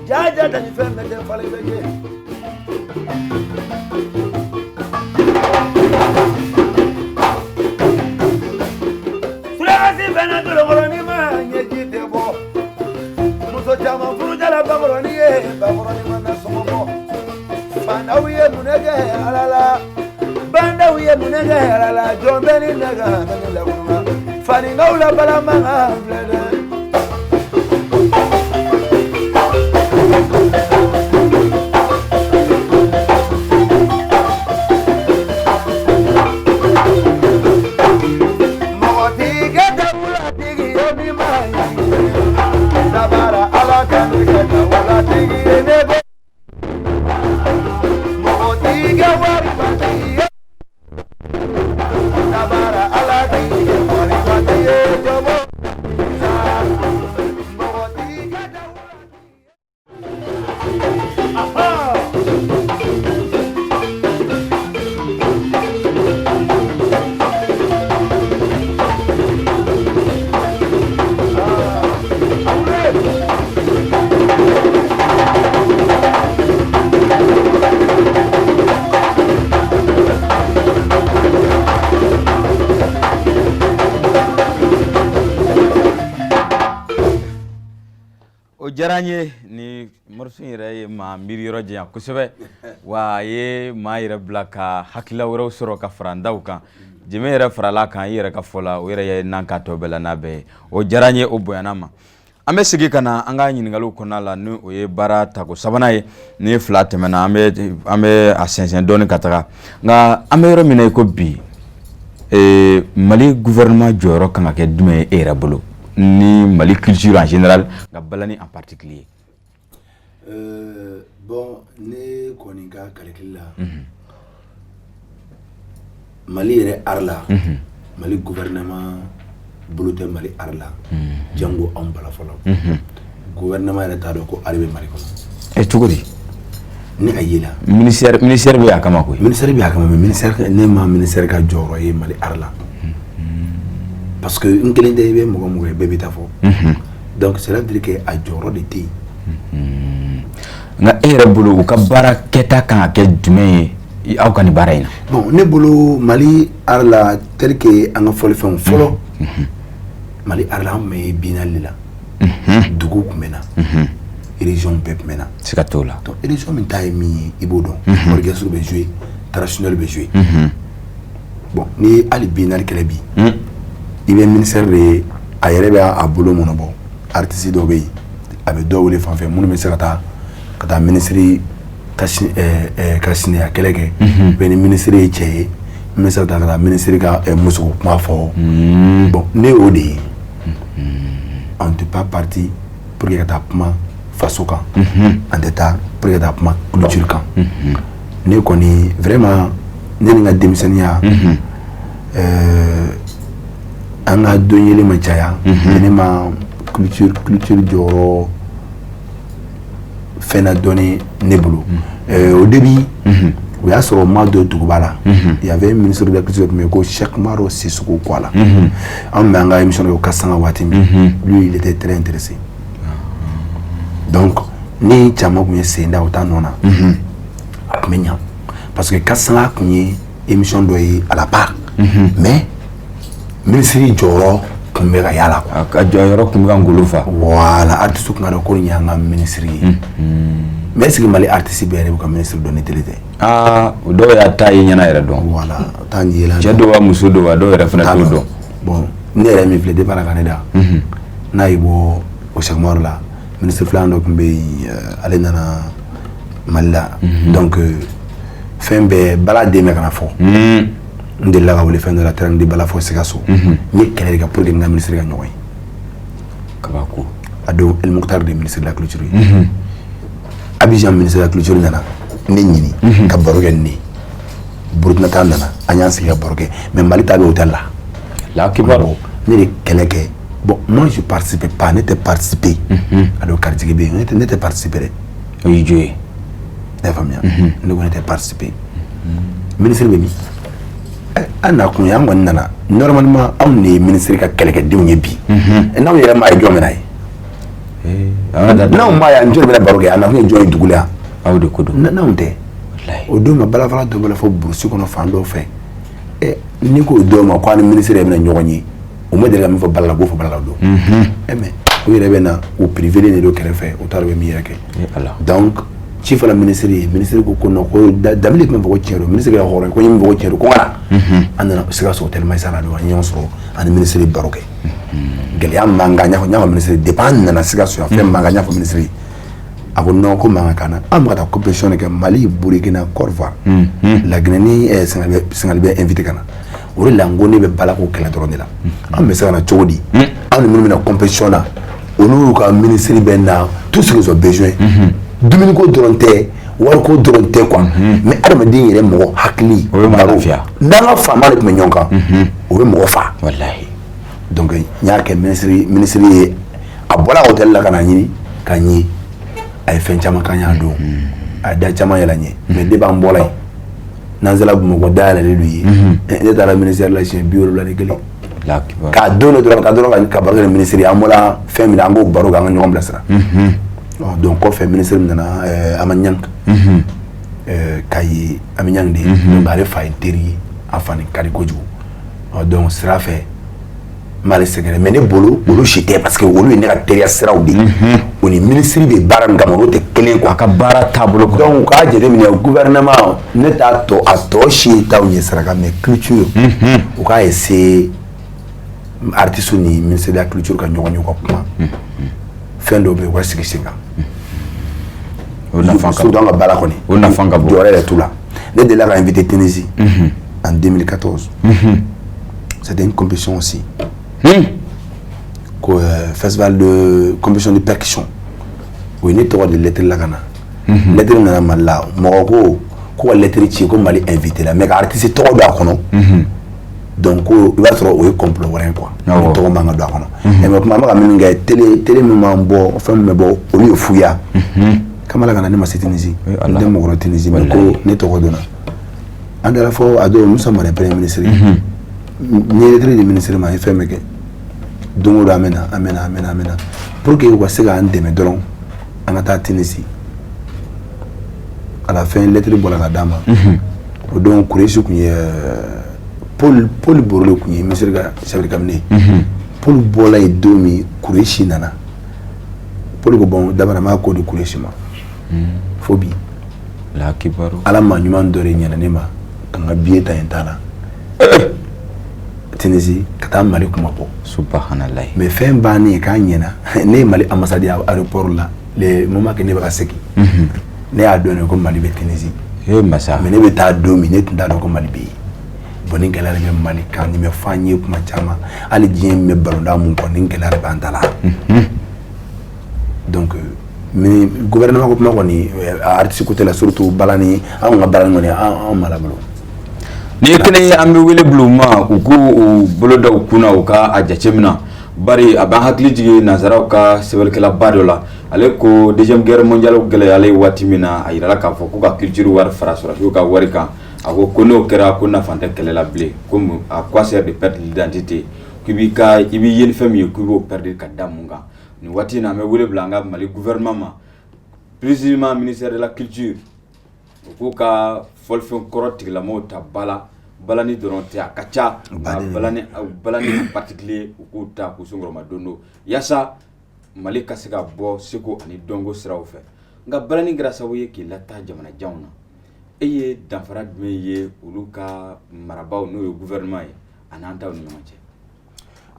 jaja tani femme de falena je surasi fena to logoroni ma nyeji te bo muso jama furu jala bagoroni ye bagoroni ma somo bo fana wiye munege alala banda wiye munege alala jombeni naga la kuma fani ngaula bala manga blede moti geta diyara n ye ni morceau in yɛrɛ ye maa miiri yɔrɔ janya kosɛbɛ wa a ye maa yɛrɛ bila ka hakilila wɛrɛw sɔrɔ ka fara n daw kan Jɛmɛ yɛrɛ farala kan i yɛrɛ ka fɔ la o yɛrɛ ye nan ka tɔ bɛɛ la n'a bɛɛ ye o diyara n ye o bonyana ma an bɛ segin ka na an ka ɲininkaliw kɔnɔna la ni o ye baara tako sabanan ye ni fila tɛmɛna an bɛ a sɛnsɛn dɔɔni ka taga nka an bɛ yɔrɔ min na i ko bi Mali gouvernement jɔyɔrɔ kan ka kɛ jumɛn ye e yɛrɛ bolo ni Mali culture en général nka Balani en particulier bon ne kɔni ka calcul la Mali yɛrɛ art la Mali gouvernement bolo tɛ Mali art la jango anw bala fɔlɔ gouvernement yɛrɛ t'a dɔn ko art bɛ Mali kɔnɔ cogo di ni a yela ministère bɛ a kama koyi ministère bɛ a kama mais ministère ne ma ministère ka jɔyɔrɔ ye Mali art la parce que n kelen tɛ i bɛ mɔgɔ mɔgɔ ye bɛɛ bɛ taa fɔ donc cela veut dire que a jɔyɔrɔ de tɛ yen nka e yɛrɛ bolo u ka baara kɛta kan ka kɛ jumɛn ye aw ka nin baara in na bon ne bolo Mali art la tel que an ka fɔlifɛnw fɔlɔ Mali art la an tun bɛ biennale de la dugu tun bɛ na région bɛɛ tun bɛ na siga t'o la donc région min ta ye min ye i b'o dɔn orchestre bɛ jouer traditionnel bɛ jouer bon ni ye hali biennale kɛlɛ bi i bɛ ministère de a yɛrɛ bɛ a bolo mɔnɔ bɔ artiste dɔw bɛ yen a bɛ dɔw wele fan fɛ minnu bɛ se ka taa ministre ka sinaya kɛlɛ kɛ bɛ ni ministre ye cɛ ye min bɛ se ka taa ministre ka muso kuma fɔ bon ne y'o de ye on ne pas parti pour que ka taa kuma faso kan an tɛ taa pour que ka taa kuma culture kan ne kɔni vraiment ne ni n ka denmisɛnninya an ka dɔn yeli ma caya ne ma culture jɔyɔrɔ fɛn na dɔɔni ne bolo au début o y'a sɔrɔ ma dɔ duguba la il y avait un ministre de la culture tun bɛ yen ko Cheikh Maro Sissoko ko a la an tun bɛ an ka émission kɛ o ka sanga waati min lui il était très intéressé donc ni caman tun ye sen da o ta nɔ na a tun bɛ ɲa parce que ka sanga tun ye émission dɔ ye à la part mais ministre jɔyɔrɔ tun bɛ ka yala quoi a jɔyɔrɔ tun bɛ ka ngolo fa voilà artiste tun ka dɔn ko nin y'an ka ministre ye mais est-ce que Mali artiste bɛɛ yɛrɛ bɛ ka ministre dɔn ni télé tɛ o dɔw y'a ta ye ɲɛna yɛrɛ dɔn voilà t'a ɲɛ la cɛ dɔw wa muso dɔw wa dɔw yɛrɛ fana t'o dɔn bon ne yɛrɛ min filɛ depuis ala ka ne da n'a ye bɔ o Cheikh Umaru la ministre filanan dɔ tun bɛ yen ale nana Mali la donc fɛn bɛɛ Bala den bɛ kana fɔ n delila ka wele fɛn dɔ la terrain de Bala fɔ Sikaso n ye kɛlɛ de kɛ pour que n ka ministre ka ɲɔgɔn ye kabako a don El Mokhtar de ministre de la culture ye Abidjan ministre de la culture nana ne ɲini ka baro kɛ ne Burkina ta nana an y'an sigi ka baro kɛ mais Mali ta bɛ hôtel la kibaru ne de kɛlɛ kɛ bon moi je participe pas ne tɛ participer a don quartier bɛ yen ne tɛ participer dɛ o y'i jo ye ne faamuya ne ko ne tɛ participer ministre bɛ min an na kun ye an kɔni nana normalement anw de ye ministre ka kɛlɛkɛdenw ye bi n'anw yɛrɛ ma ye jɔn bɛ na ye n'anw ma ye jɔn bɛ na baro kɛ a nakun ye jɔn ye dugu la yan aw de ko don n'anw tɛ o don ma balafala dɔ bɛ fɔ burusi kɔnɔ fan dɔw fɛ ni ko dɔw ma ko ani ministre yɛrɛ bɛna ɲɔgɔn ye o ma deli ka min fɔ balala k'o fɔ balala don mais o yɛrɛ bɛ na o privé de don kɛrɛfɛ o t'a dɔn bɛ min yɛrɛ kɛ donc ci fɔla ministre ye ministre ko non ko damile tun bɛ fɔ ko tiɲɛ don ministre ka hɔrɔn ko n ye min fɔ ko tiɲɛ don ko n ka na an nana Sikaso hôtel Maïsara don an ye ɲɔgɔn sɔrɔ ani ministre baro kɛ gɛlɛya mankan n y'a fɔ ministre depuis an nana Sikaso yan fɛn mankan n y'a fɔ ministre ye a ko non ko mankan kana an bɛ ka taa compétition de kɛ Mali Burkina Côte d'Ivoire Laginɛ ni Sengali bɛ invité ka na o de la n ko ne bɛ bala k'o kɛlɛ dɔrɔn de la an bɛ se ka na cogo di anw ni minnu bɛ na compétition na olu ka ministre bɛ na tout ce qu'ils ont besoin dumuni ko dɔrɔn tɛ wari ko dɔrɔn tɛ quoi mais adamaden yɛrɛ mɔgɔ hakili o bɛ mɔgɔ lafiya n'an ka faama de tun bɛ ɲɔgɔn kan o bɛ mɔgɔ fa walahi donc n y'a kɛ ministre ye a bɔra hôtel la ka na ɲini ka ɲɛ a ye fɛn caman k'an y'a don a da caman yɛlɛ ɲɛ mais depuis an bɔra yen n'an sera Bamakɔ dayɛlɛlen don ye ne taara ministère la siɲɛ 71 k'a don de dɔrɔn ka ka baro kɛ ni ministre ye an bɔra fɛn min na an k'o baro kɛ an ka ɲɔgɔn bilasira donc kɔfɛ ministre min nana Amaɲang k'a ye Amaɲang de ye donc ale fa ye teri ye a fa ni ka di kojugu donc sira fɛ mal secret mais ne bolo j'étais parce que olu ne ka teriya siraw de o ni ministre de bara ngamo te kelen quoi ka bara tabolo donc ka jere min gouvernement ne ta to ato shi ta o saraka mais culture o ka essayer artiste ni ministre de la culture ka nyoko kuma fin do be wa sigisinga on a fait dans la bara koni on a fait do re tout là ne de la invité Tunisie en 2014 c'était une compétition aussi festival de compétition de percussion où il était de lettre la gana lettre na mala moko ko lettre ci ko mali invité la mais artiste to do akono donc il va trop au complot rien quoi to manga do akono et mais mama min nga télé moment bo femme me bo au lieu fouya kamala gana ni ma Tunisie de mo ko Tunisie mais ko ne to ko dona andala fo ado musa mare premier ministre ni lettre du ministre ma fait mais donc amena pour que vous soyez en demain donc on a Tunisie à la fin lettre pour la dame donc Kourechi qui Paul Borlo qui monsieur ga Chabri Kamne Paul Bola et domi Kourechi nana Paul go bon d'abord ma ko de Kourechi ma phobie la kibaru ala ma nyuma ndore nyana nema kanga bieta entala Tunisie kata mali kuma po subhanallah mais fin bani ka nyena ne mali ambassade aéroport là les moments que ne ba seki ne a donné comme mali be Tunisie massa mais ne be ta dominer tunda do comme mali be boni ngala be mali kan ni me fanye kuma chama ali jien me balonda mun ko ni ngala be antala donc mais gouvernement ko kuma ko ni artiste côté la surtout balani an ga balani ngoni an malablo ni kene ambe wele bluma uku boloda ukuna uka ajachemna bari aban hakli jige nazara uka sebel kala badola ale ko deuxième guerre mondiale gele ale watimina ayira ka fo ko ka culture war farasura ka warika ako kono kera ko na fanta kele la blé comme à quoi sert de perdre l'identité kubika ibi yen famille kubo perdre ka damunga ni watina me wele blanga mali gouvernement précisément ministère de la culture ko ka folfon korotik la mota balani doronte akacha balani en particulier ko ta ko sungro madondo yasa mali kasika bo siko ani dongo siraw fe nga balani grâce awoye ki lata jamana jawna eye danfara dmeye uluka marabaw no gouvernement ananta ni mache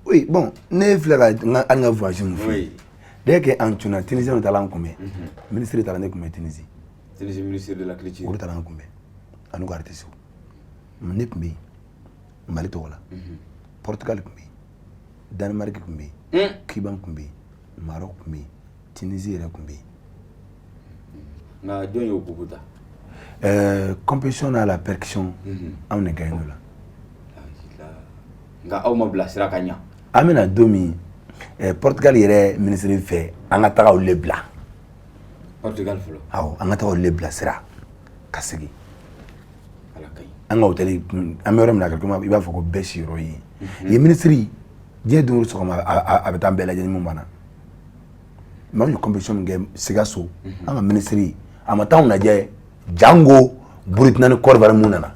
oui bon ne flega nga voyage mu oui dès que en tuna Tunisie on tala ngombe ministre tala ne kumbe Tunisie ministre de la culture on tala ngombe anu artiste ne kumbe Mali tola Portugal kumbe Danemark kumbe Cuba kumbe Maroc kumbe Tunisie ra kumbe na jonyo kubuta compétition à la percussion on est gagné là nga aw ma blasira kanya amena domi Portugal yere ministre fait anga taga le bla Portugal folo aw anga taga le bla sira kasigi ala kay anga hoteli amere mna kakuma iba foko beshiro yi ye ministre je do so ma abeta mbela je mu bana ma ñu compétition ngem sigaso anga ministre amata on je Django Burkina Korvar munana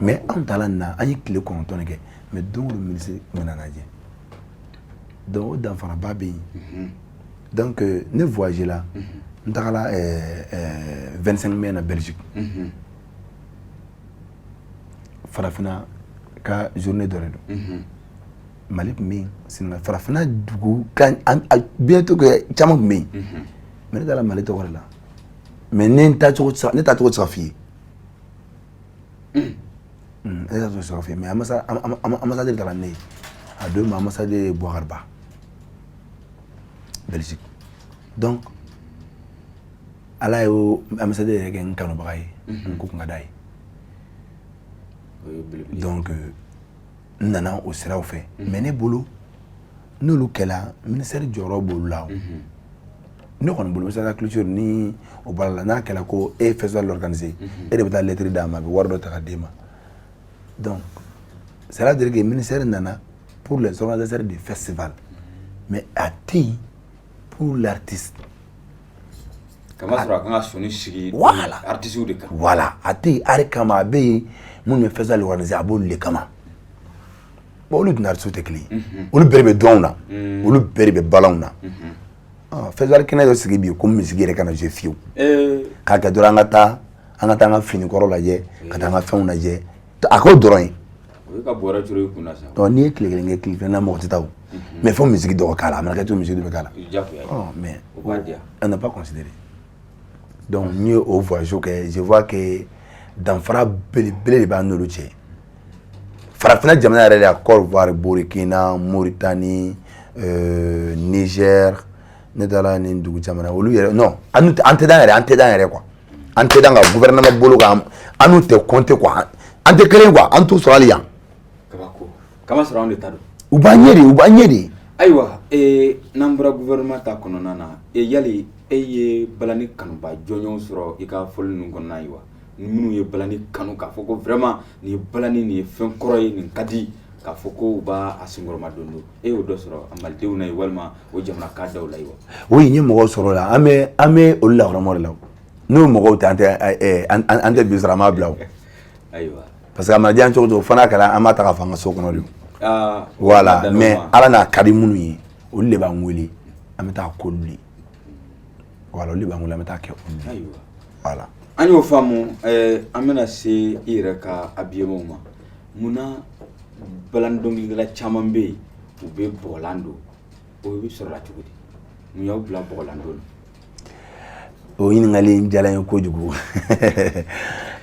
mais on talana ani clé konton ke mais donc le ministre munana je donc d'enfant babi donc ne voyager là on tala 25 mai en Belgique farafina ka journée de redo malip mi sinna farafina dugu kan bientôt que chama mi mais dans la malito là mais ne ta trop ça fille elle a trop fait mais amasa de la né à deux amasa de Boarba Belgique donc ala yo amasa de gen kanu bagay ko ngadai donc nana au sera au fait mais ne bolo nous le kela ministère joro boulaw ne kon bolo ministère de la culture ni au bala na kela ko e festival organisé et de ta lettre d'ama bi wardo ta dema donc cela veut dire que le ministère nana pour les organisateurs du festival mais à ti pour l'artiste kama sura kan soni sigi voilà artiste de kan voilà à ti are kama be mun me festival organisé abol le kama bon olu dunariso tɛ kelen olu bɛɛ bɛ dɔnw na olu bɛɛ bɛ balanw na festival kɛnɛ dɔ sigi bi ko misigi yɛrɛ kana jouer fiyewu k'a kɛ dɔrɔn an ka taa an ka finikɔrɔ lajɛ ka taa an ka fɛnw lajɛ a k'o dɔrɔn ye n'i ye tile kelen kɛ tile filanan mɔgɔ tɛ taa o mais fo misigi dɔgɔ k'a la a mana kɛ cogo misigi dɔ bɛ k'a la mais on n'a pas considéré donc n'i ye o voyage kɛ je vois que danfara belebele de b'an n'olu cɛ farafinna jamana yɛrɛ de Côte d'Ivoire Burkina Mauritanie Niger ne taara nin dugu caman olu yɛrɛ non an tɛ dan yɛrɛ quoi an tɛ dan ka gouvernement bolo kan an n'u tɛ compter quoi an tɛ kelen quoi an t'u sɔrɔ hali yan kama sɔrɔ an de ta don u b'an ɲɛ de ayiwa n'an bɔra gouvernement ta kɔnɔna na yali e ye balani kanuba jɔnjɔnw sɔrɔ i ka fɔli ninnu kɔnɔna ye wa minnu ye balani kanu k'a fɔ ko vraiment nin ye balani nin ye fɛn kɔrɔ ye nin ka di k'a fɔ ko u b'a senkɔrɔma don e y'o dɔ sɔrɔ a malidenw na ye walima o jamana ka daw la ye wa oui n ye mɔgɔw sɔrɔ la an bɛ olu lahɔrɔmaw de la n'o mɔgɔw tɛ an tɛ bi sara an b'a bila o ayiwa parce que a mana diya cogo cogo fana kɛra an b'a ta ka fɔ an ka so kɔnɔ de voilà mais ala n'a ka di minnu ye olu de b'an wele an bɛ taa k'olu ye voilà olu de b'an wele an bɛ taa kɛ olu ye voilà an y'o faamu an bɛna se i yɛrɛ ka habillement ma munna balani dɔnkilidala caman bɛ yen u bɛ bɔgɔlan don o bɛ sɔrɔla cogo di mun y'aw bila bɔgɔlan don o ɲininkali in diyara n ye kojugu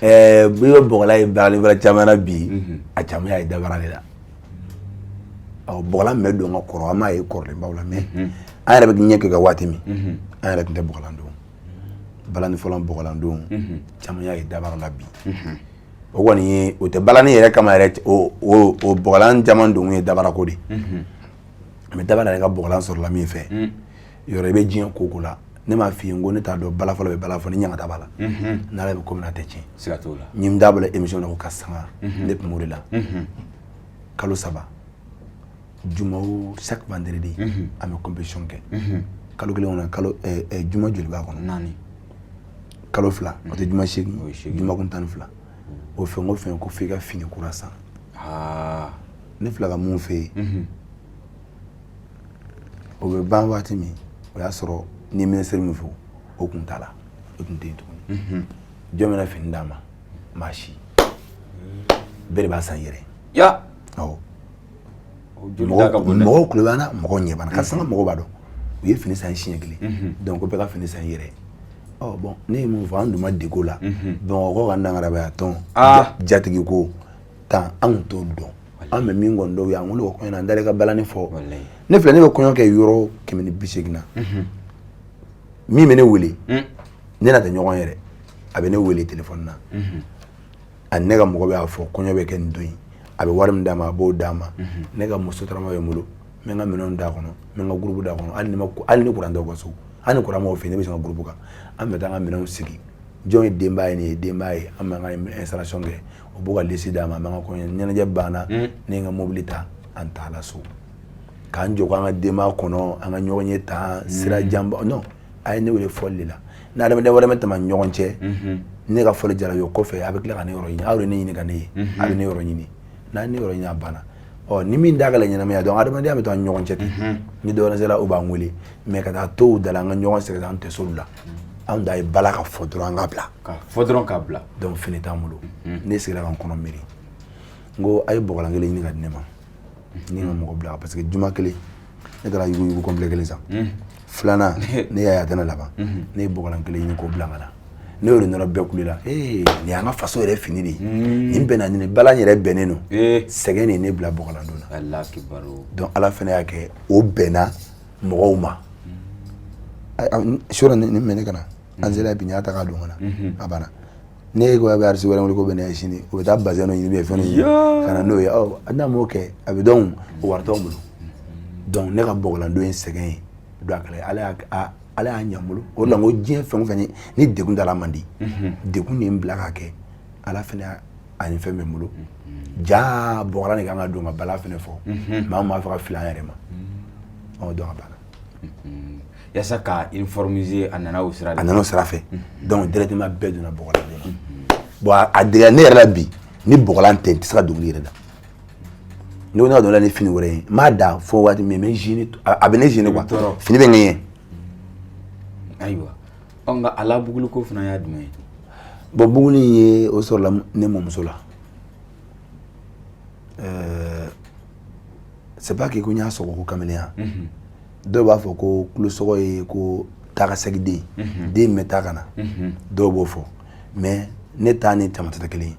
i bɛ bɔgɔlan ye baaralifara caman na bi a caman y'a ye dabara de la bɔgɔlan bɛ don ka kɔrɔ an m'a ye kɔrɔlenbaw la mais an yɛrɛ bɛ ɲɛ kɛ ka waati min an yɛrɛ tun tɛ bɔgɔlan don balani fɔlɔ bɔgɔlan don caman y'a ye dabara la bi o kɔni ye o tɛ balani yɛrɛ kama yɛrɛ o bɔgɔlan caman don ye dabara ko de mais dabara yɛrɛ ka bɔgɔlan sɔrɔla min fɛ yɔrɔ i bɛ diɲɛ koko la ne m'a f'i ye n ko ne t'a dɔn bala fɔlɔ bɛ bala fɔ ni ɲangata b'a la n'ala bɛ ko min na a tɛ tiɲɛ siga t'o la n da bɔra émission na ko ka sanga ne tun b'o de la kalo 3 juma o chaque vendredi an bɛ compétition kɛ kalo kelen kɔnɔ juma joli b'a kɔnɔ 4 kalo 2 o tɛ juma 8 juma kun 12 o fɛn o fɛn ko f'i ka fini kura san ne filɛ ka mun fɛ yen o bɛ ban waati min o y'a sɔrɔ ni ministère min fɔ o kun t'a la o tun tɛ yen tuguni jɔn bɛna fini d'a ma maa si bɛɛ de b'a san yɛrɛ awɔ mɔgɔw tulo b'an na mɔgɔw ɲɛ b'an na ka sanga mɔgɔw b'a dɔn u ye fini san siɲɛ kelen donc ko bɛɛ ka fini san yɛrɛ bon ne ye mun fɔ an dun ma dego la Bamakɔ ka dangarabaya tɔn jatigi ko tan an t'o dɔn an bɛ min kɔni dɔw ye an wolo ka kɔɲɔ na n dalen ka balani fɔ ne filɛ ne bɛ kɔɲɔ kɛ yɔrɔ 180 na min bɛ ne wele ne na tɛ ɲɔgɔn yɛrɛ a bɛ ne wele téléphone na ani ne ka mɔgɔ bɛ a fɔ kɔɲɔ bɛ kɛ nin don in a bɛ wari min d'a ma a b'o d'a ma ne ka muso tarama bɛ n bolo n bɛ n ka minɛnw d'a kɔnɔ n bɛ n ka groupe d'a kɔnɔ hali ni kuran tɛ ka so hali ni kuran m'o fɛ ne bɛ sɔn ka groupe kan an bɛ taa an ka minɛnw sigi jɔn ye denbaya ye nin ye denbaya ye an bɛ an ka installation kɛ o b'o ka liste d'a ma an bɛ an ka kɔɲɔ ɲɛnajɛ banna ne ye n ka mobili ta an taala so k'an jɔ an ka denbaya kɔnɔ an ka ɲɔgɔn ye tan sira janba non a ye ne wele fɔli de la ni adamaden wɛrɛ bɛ tɛmɛ ɲɔgɔn cɛ ne ka fɔli jara o kɔfɛ a bɛ tila ka ne yɔrɔ ɲini aw de ne ɲini ka ne ye a bɛ ne yɔrɔ ɲini n'a ne yɔrɔ ɲini a banna ni min da ka la ɲɛnamaya dɔn adamadenya bɛ to an ɲɔgɔn cɛ ten ni dɔwɛrɛ sera u b'an wele mais ka taa to u da la an ka ɲɔgɔn sɛgɛsɛ an tɛ s'olu la anw da ye bala ka fɔ dɔrɔn an ka bila ka fɔ dɔrɔn ka bila donc fini t'an bolo ne sigira ka n kɔnɔ miiri n ko a ye bɔgɔlan kelen ɲini ka di ne ma ni n ka mɔgɔ bila parce que juma kelen ne taara yugu complet kelen san filanan ne y'a ye a tɛ ne laban ne ye bɔgɔlan kelen ɲini k'o bila n ka na ne y'o de nɔrɔ bɛɛ kulela nin y'an ka faso yɛrɛ fini de ye nin bɛnna nin balan yɛrɛ bɛnnen don sɛgɛn de ne bila bɔgɔlan don na donc ala fana y'a kɛ o bɛnna mɔgɔw ma sura nin mɛ ne ka na an sera bi n y'a ta k'a don ka na a banna ne ko a bɛ arisi wɛrɛ wele ko bɛ ne sini o bɛ taa bazɛn dɔ ɲini bɛ fɛn dɔ ɲini ka na n'o ye n'a m'o kɛ a bɛ dɔn o wari t'anw bolo donc ne ka bɔgɔlan don ye sɛgɛn ye don a kala ala y'a ɲɛ n bolo o de la n ko diɲɛ fɛn o fɛn ni degun dala man di degun de ye n bila k'a kɛ ala fana a ni fɛn bɛ n bolo jaa bɔgɔlan de kan ka don ka bala fana fɔ maa min b'a fɛ ka fili an yɛrɛ ma donc a banna yasa ka uniformiser a nana o sira fɛ donc directement bɛɛ donna bɔgɔlan don na bon a dira ne yɛrɛ la bi ni bɔgɔlan tɛ n tɛ se ka dɔnkili yɛrɛ da Nous on a donné les fini wéré. Mada faut voir mais gêné. Abene gêné quoi. Fini ben gagné. Aïwa. On a ala bugulu ko fana ya dumé. Bon bugulu yi o sor la ne mom sola. C'est pas que ko nya so ko caméléa. Do ba fo ko klo so ko taka segde. De metakana. Do bo fo. Mais ne tani tamata kele.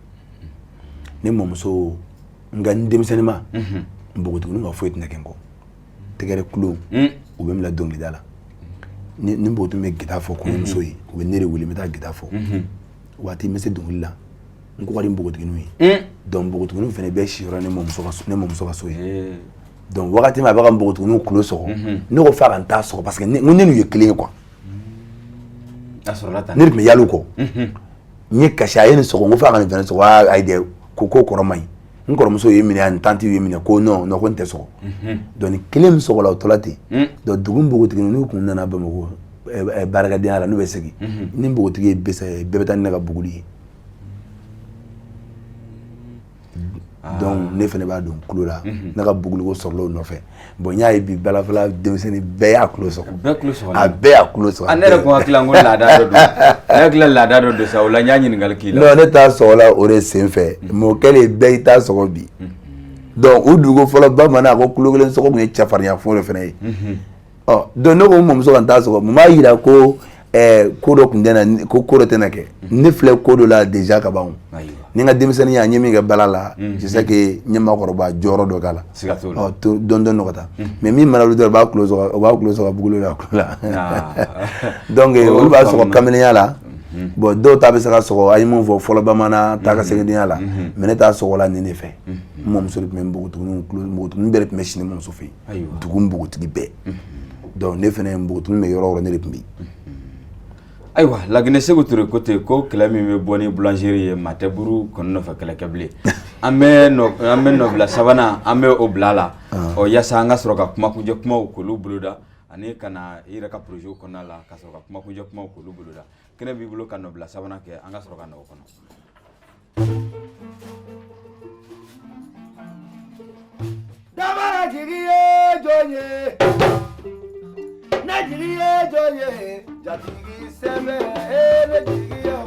Ne mom so nga ndemsenema mbogotu nga foyet na kenko tegere kulo ou même la dongli dala ni mbogotu me gita fo ko msoyi ou nere wuli meta gita fo wati mese dongli la nko wari mbogotu nui donc mbogotu nu fene be shira ne mom so soyi donc wakati ma ba mbogotu nu kulo so ne ko fa kan ta so parce que ne nu yekele quoi asolata ne me yalo ko ni kasha yen so ko fa kan vene so wa aide ko koromai nkoromuso yemine an tanti yemine ko non ko nte so donc kelem so la tolati do dugum bugo tigino ni ko nana ba mo baraka dia la no be segi ni bugo tige bebeta na ga buguli donc ne fene ba don kulola na ga buguli ko sorlo no fe bon nyaay bi bala fala demseni be ya kulo so a be ya kulo so anere ko akila ngol la da do akila la da do sa wala nyaanyi ngal kila non ne ta so la ore sen fe mo kele be ta so bi donc o dugo folo ba mana ko kulo gelen so ko ngi chafarnya fo le fene oh donc no ko mom so kan ta so mo ma yira ko ko do kundena ko do tenake ne fle ko do la déjà ka bawo ni nga demisani ya nyemi ga balala je sais que nyema ko ba joro do gala oh don no kata mais mi mala lu do ba close ba bugulu la kula donc o ba so kamenya la bon do ta be saka so ay mo fo folo ba mana ta ka segediya la mais ne ta so la ni ne fe mom so même bugutu no close bugutu ni bere machine mom so fi dugum bugutu gi be donc ne fene bugutu me yoro ne repmi aywa lagine segu ture côté ko klami me boni boulangerie mateburu kon no fa kala kable ame no bla savana ame o blala o yasa nga soroka kuma kunje kuma ko lubuluda ani kana ira ka projet ko nala ka soroka kuma kunje kuma ko lubuluda kene bi bulo kan no bla savana ke anga soroka no kono dama jiriye joye Nigeria joye jatigi sebe Nigeria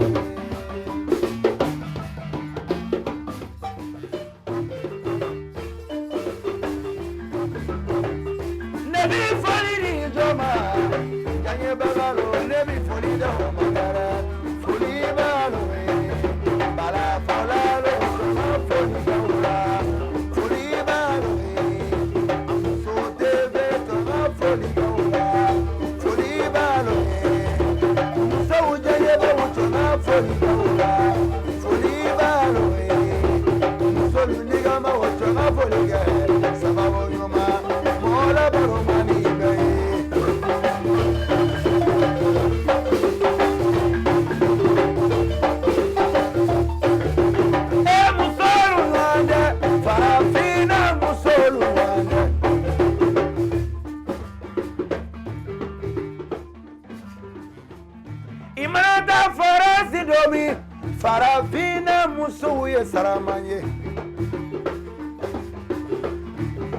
Nebi foli ni joma janye bagalo nebi foli da homagara foli balo bala fala lo foli gaula foli balo so debe kama foli gaula Imanata farasi domi farafina musuye saramanye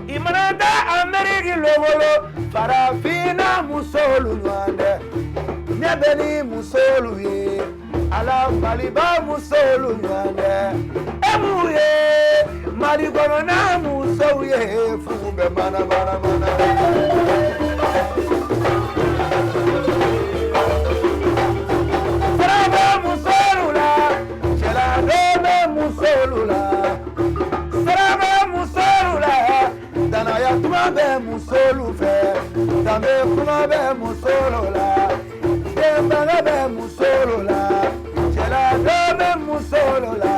Imanata Ameriki lobolo farafina musolu nwande Nebeni musolu ye ala baliba musolu nwande Emuye malikono na musolu ye fumbe mana be musolu fe tambe kuma be musolu la demba be musolu la chela be musolu la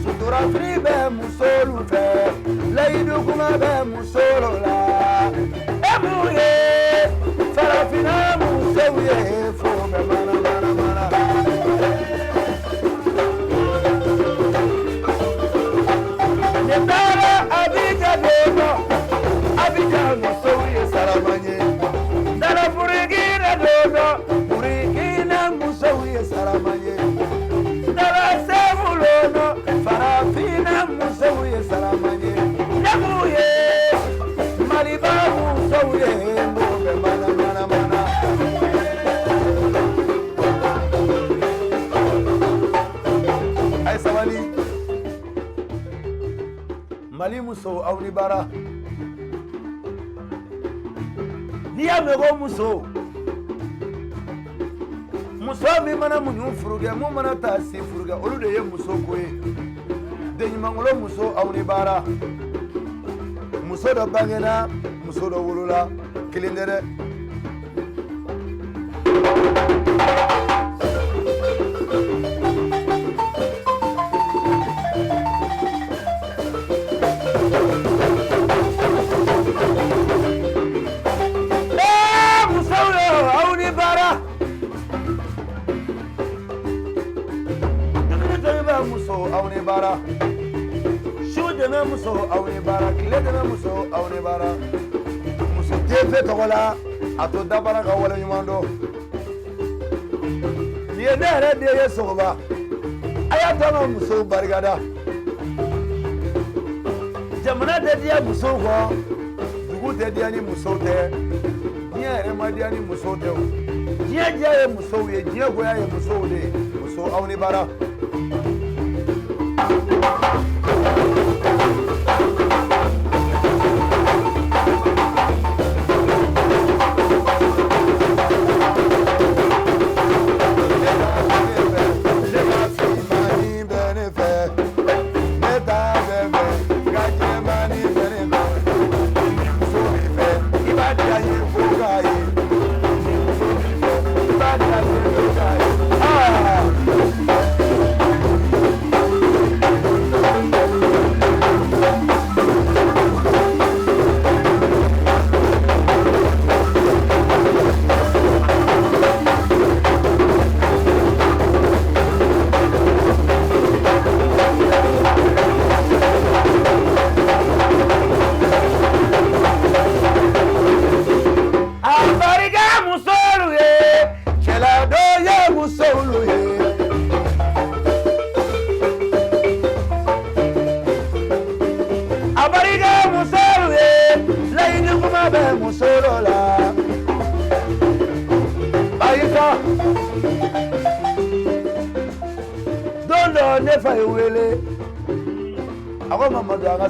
sutura fri be musolu fe leidu kuma be musolu la emuye farafina musuye fo be mana Nebara abiga debo Abidjan musoye saramanye Dara burigina dodo burigina musoye saramanye Dara sevulono farafina musoye saramanye Namuye Mali muso aw ni bara ni ya mego muso mi mana munyu furuge mu mana ta si furuge olu de ye muso ko ye de nyimangolo muso aw ni bara muso do bangena muso do wolola kilindere awne bara shu deme muso awne bara kile deme muso awne bara muso tefe togola ato dabara ka wala nyumando ni ne re de ye soba aya tama muso barigada jamana de dia muso ko dugu de dia ni muso te ni re ma dia ni muso te dia dia ye muso ye dia go ya ye muso de muso awne bara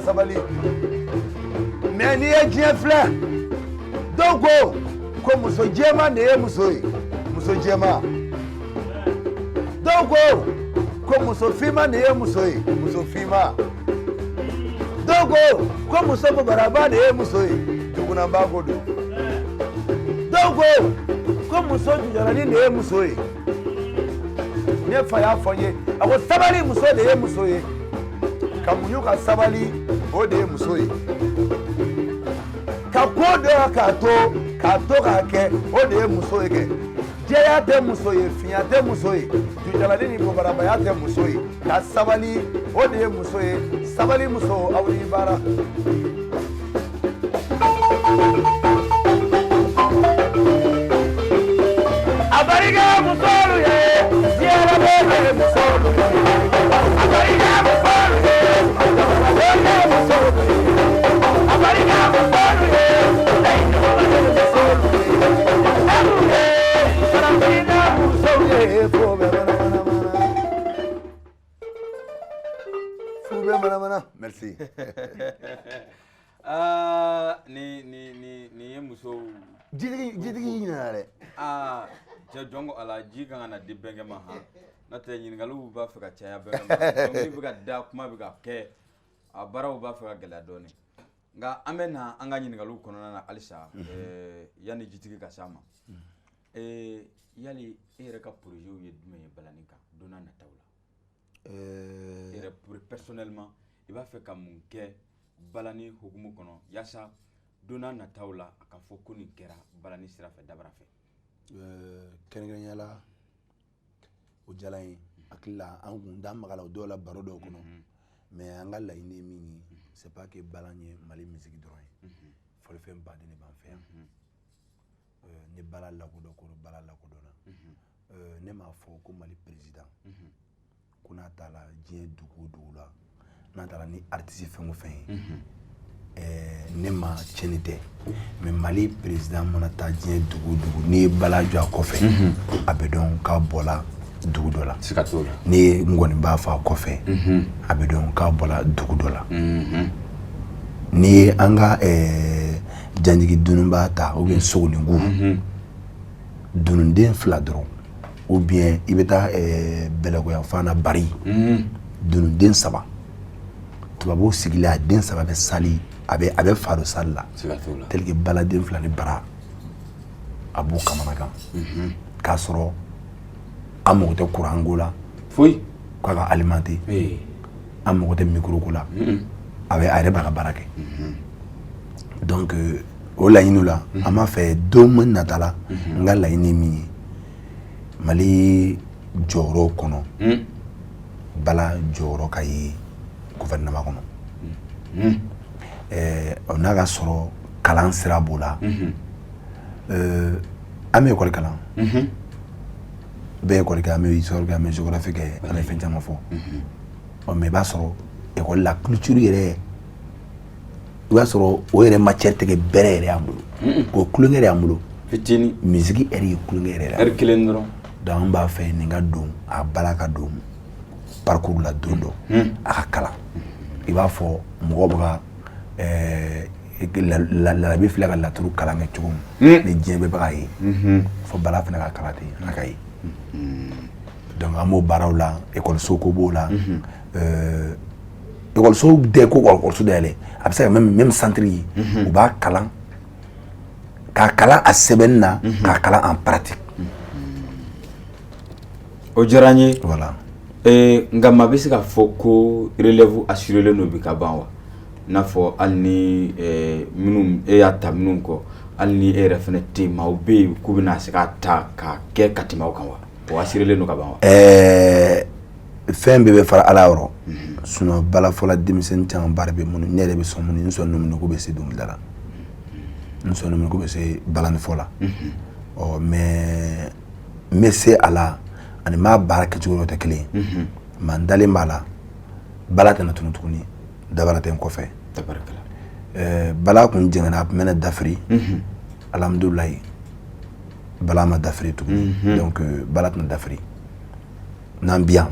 sabali mais ni e dien fla dogo ko muso jema ne muso jema dogo ko muso fima ne muso fima dogo ko muso baraba ne muso duguna bagodo dogo ko muso jujarani ne muso ne fa ya fonye ako sabali muso de muso kamunyu ka sabali o de muso ye ka ko do ka to ka ke o de muso ye ke jeya te muso ye finya te muso ye jujalani ni bobarabaya te muso ye ka sabali o de muso ye sabali muso awli bara abariga muso ye jeya be muso abariga muso merci. Ni muso jidigi nare je jongo ala jiga na dibenge ma ha na te nyingalu ba fa ka chaya be ma donc bi ga da kuma bi ga ke a baraw ba fa ga gala doni nga amena anga nyingalu kono na alisa yani jitigi ka sama yali ere ka projet ye dume balanika dona na tawla ere personnellement il va faire comme ke balani hukumu kono yasa dona na tawla aka foko ni kera balani sira fe dabara fe keneganyala o jalay akilla an gunda magala do la baro do kono mais anga la ine mini c'est pas que balanye mali musique droit faut le faire pas de ne ban faire ne bala la ko do ko bala la ko do na ne ma fo ko mali président kuna tala jien dugu la na tala ni artiste fengo fen ne ma chenite mais mali président mona ta jien dugu ni bala jo akofe abedon ka bola dugu dola ni ngoni ba fa akofe abedon ka bola dugu dola ni an ka janjigi dununba ta ou bien sogoningu dununden fila dɔrɔn ou bien i bɛ taa bɛlɛkoyan fan na bari dununden 3 tubabu sigilen a den 3 bɛ sali a bɛ fa don sali la tel que baladen 2 ni bara a b'u kamanagan k'a sɔrɔ an mago tɛ courant ko la foyi k'a ka alimenter an mago tɛ micro ko la a yɛrɛ b'a ka baara kɛ donc o laɲiniw la an b'a fɛ don min nata la n ka laɲini min ye Mali jɔyɔrɔ kɔnɔ bala jɔyɔrɔ ka ye gouvernement kɔnɔ n'a ka sɔrɔ kalan sira b'o la an bɛ école kalan bɛɛ école kɛ an bɛ histoire kɛ an bɛ géographie kɛ an bɛ fɛn caman fɔ mais i b'a sɔrɔ école la culture yɛrɛ i b'a sɔrɔ o yɛrɛ matière tɛ kɛ bɛrɛ yɛrɛ y'an bolo o kulonkɛ yɛrɛ y'an bolo fitini musique yɛrɛ ye kulonkɛ yɛrɛ heure kelen dɔrɔn donc an b'a fɛ nin ka don a bala ka don parcours la don dɔ a ka kalan i b'a fɔ mɔgɔ bɛ ka lalabi filɛ ka laturu kalan kɛ cogo min ni diɲɛ bɛɛ bɛ k'a ye fɔ bala fana ka kalan ten a ka ye donc an b'o baaraw la école ko b'o la école dɛ ko école dayɛlɛ a bɛ se ka même centre ye u b'a kalan k'a kalan a sɛbɛnni na k'a kalan en pratique o diyara n ye voilà nka maa bɛ se ka fɔ ko relève assurélen don bi ka ban wa n'a fɔ hali ni minnu y'a ta minnu kɔ hali ni e yɛrɛ fana tɛ yen maaw bɛ yen k'u bɛna se k'a ta k'a kɛ ka tɛmɛ aw kan wa o assurélen don ka ban wa fɛn bɛɛ bɛ fara ala yɔrɔ sinon bala fɔla denmisɛnnin caman ba de bɛ minnu ne yɛrɛ bɛ sɔn minnu n sɔn minnu k'u bɛ se dɔnkilida la n sɔn minnu k'u bɛ se balanifɔ la mais n bɛ se a la ani maa baara kɛcogo tɛ kelen ye mais n dalen b'a la bala tɛna tunu tuguni dabara tɛ n kɔfɛ bala kun jɛngɛna a tun bɛ ne dafiri alhamdulilayi bala ma dafiri tuguni donc bala tɛna dafiri n'an bi yan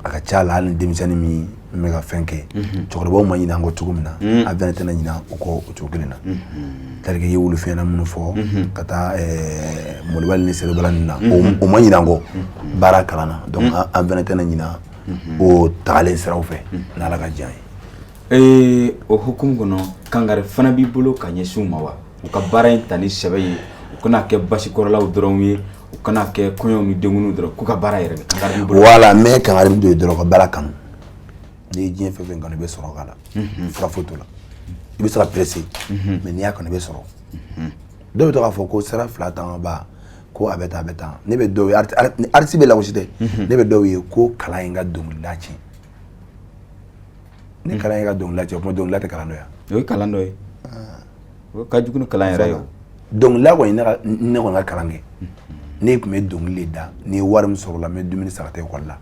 a ka ca la hali ni denmisɛnnin min n bɛ ka fɛn kɛ cɛkɔrɔbaw ma ɲinɛ an kɔ cogo min na a fɛnɛ tɛna ɲinɛ o kɔ o cogo kelen na c'est-à-dire que i ye wulufɛn minnu fɔ ka taa molobali ni serebala ninnu na o ma ɲinɛ an kɔ baara kalan na donc an fɛnɛ tɛna ɲinɛ o tagalen siraw fɛ n'Ala ka diɲɛ ye o hukumu kɔnɔ kangari fana b'i bolo ka ɲɛsin u ma wa u ka baara in ta ni sɛbɛ ye u kana kɛ basikɔrɔlaw dɔrɔn ye u kana kɛ kɔɲɔw ni denkuniw dɔrɔn k'u ka baara yɛrɛ kɛ kangari b'i bolo voilà mais kangari min don dɔrɔn ka baara kanu n'i ye diɲɛ fɛn fɛn kanu i bɛ sɔrɔ k'a la fura foyi t'o la i bɛ se ka presser mais n'i y'a kanu i bɛ sɔrɔ dɔw bɛ to k'a fɔ ko sira fila t'an ka ba ko a bɛ tan ne bɛ dɔw ye artiste bɛ lagosi dɛ ne bɛ dɔw ye ko kalan in ka dɔnkilida tiɲɛ ni kalan in ka dɔnkilida tiɲɛ kuma dɔnkilida tɛ kalan dɔ ye o ye kalan dɔ ye o ka jugu ni kalan yɛrɛ ye dɔnkilida kɔni ne kɔni ka kalan kɛ ne tun bɛ dɔnkili da ni ye wari min sɔrɔ la n bɛ dumuni san ka taa ekɔli la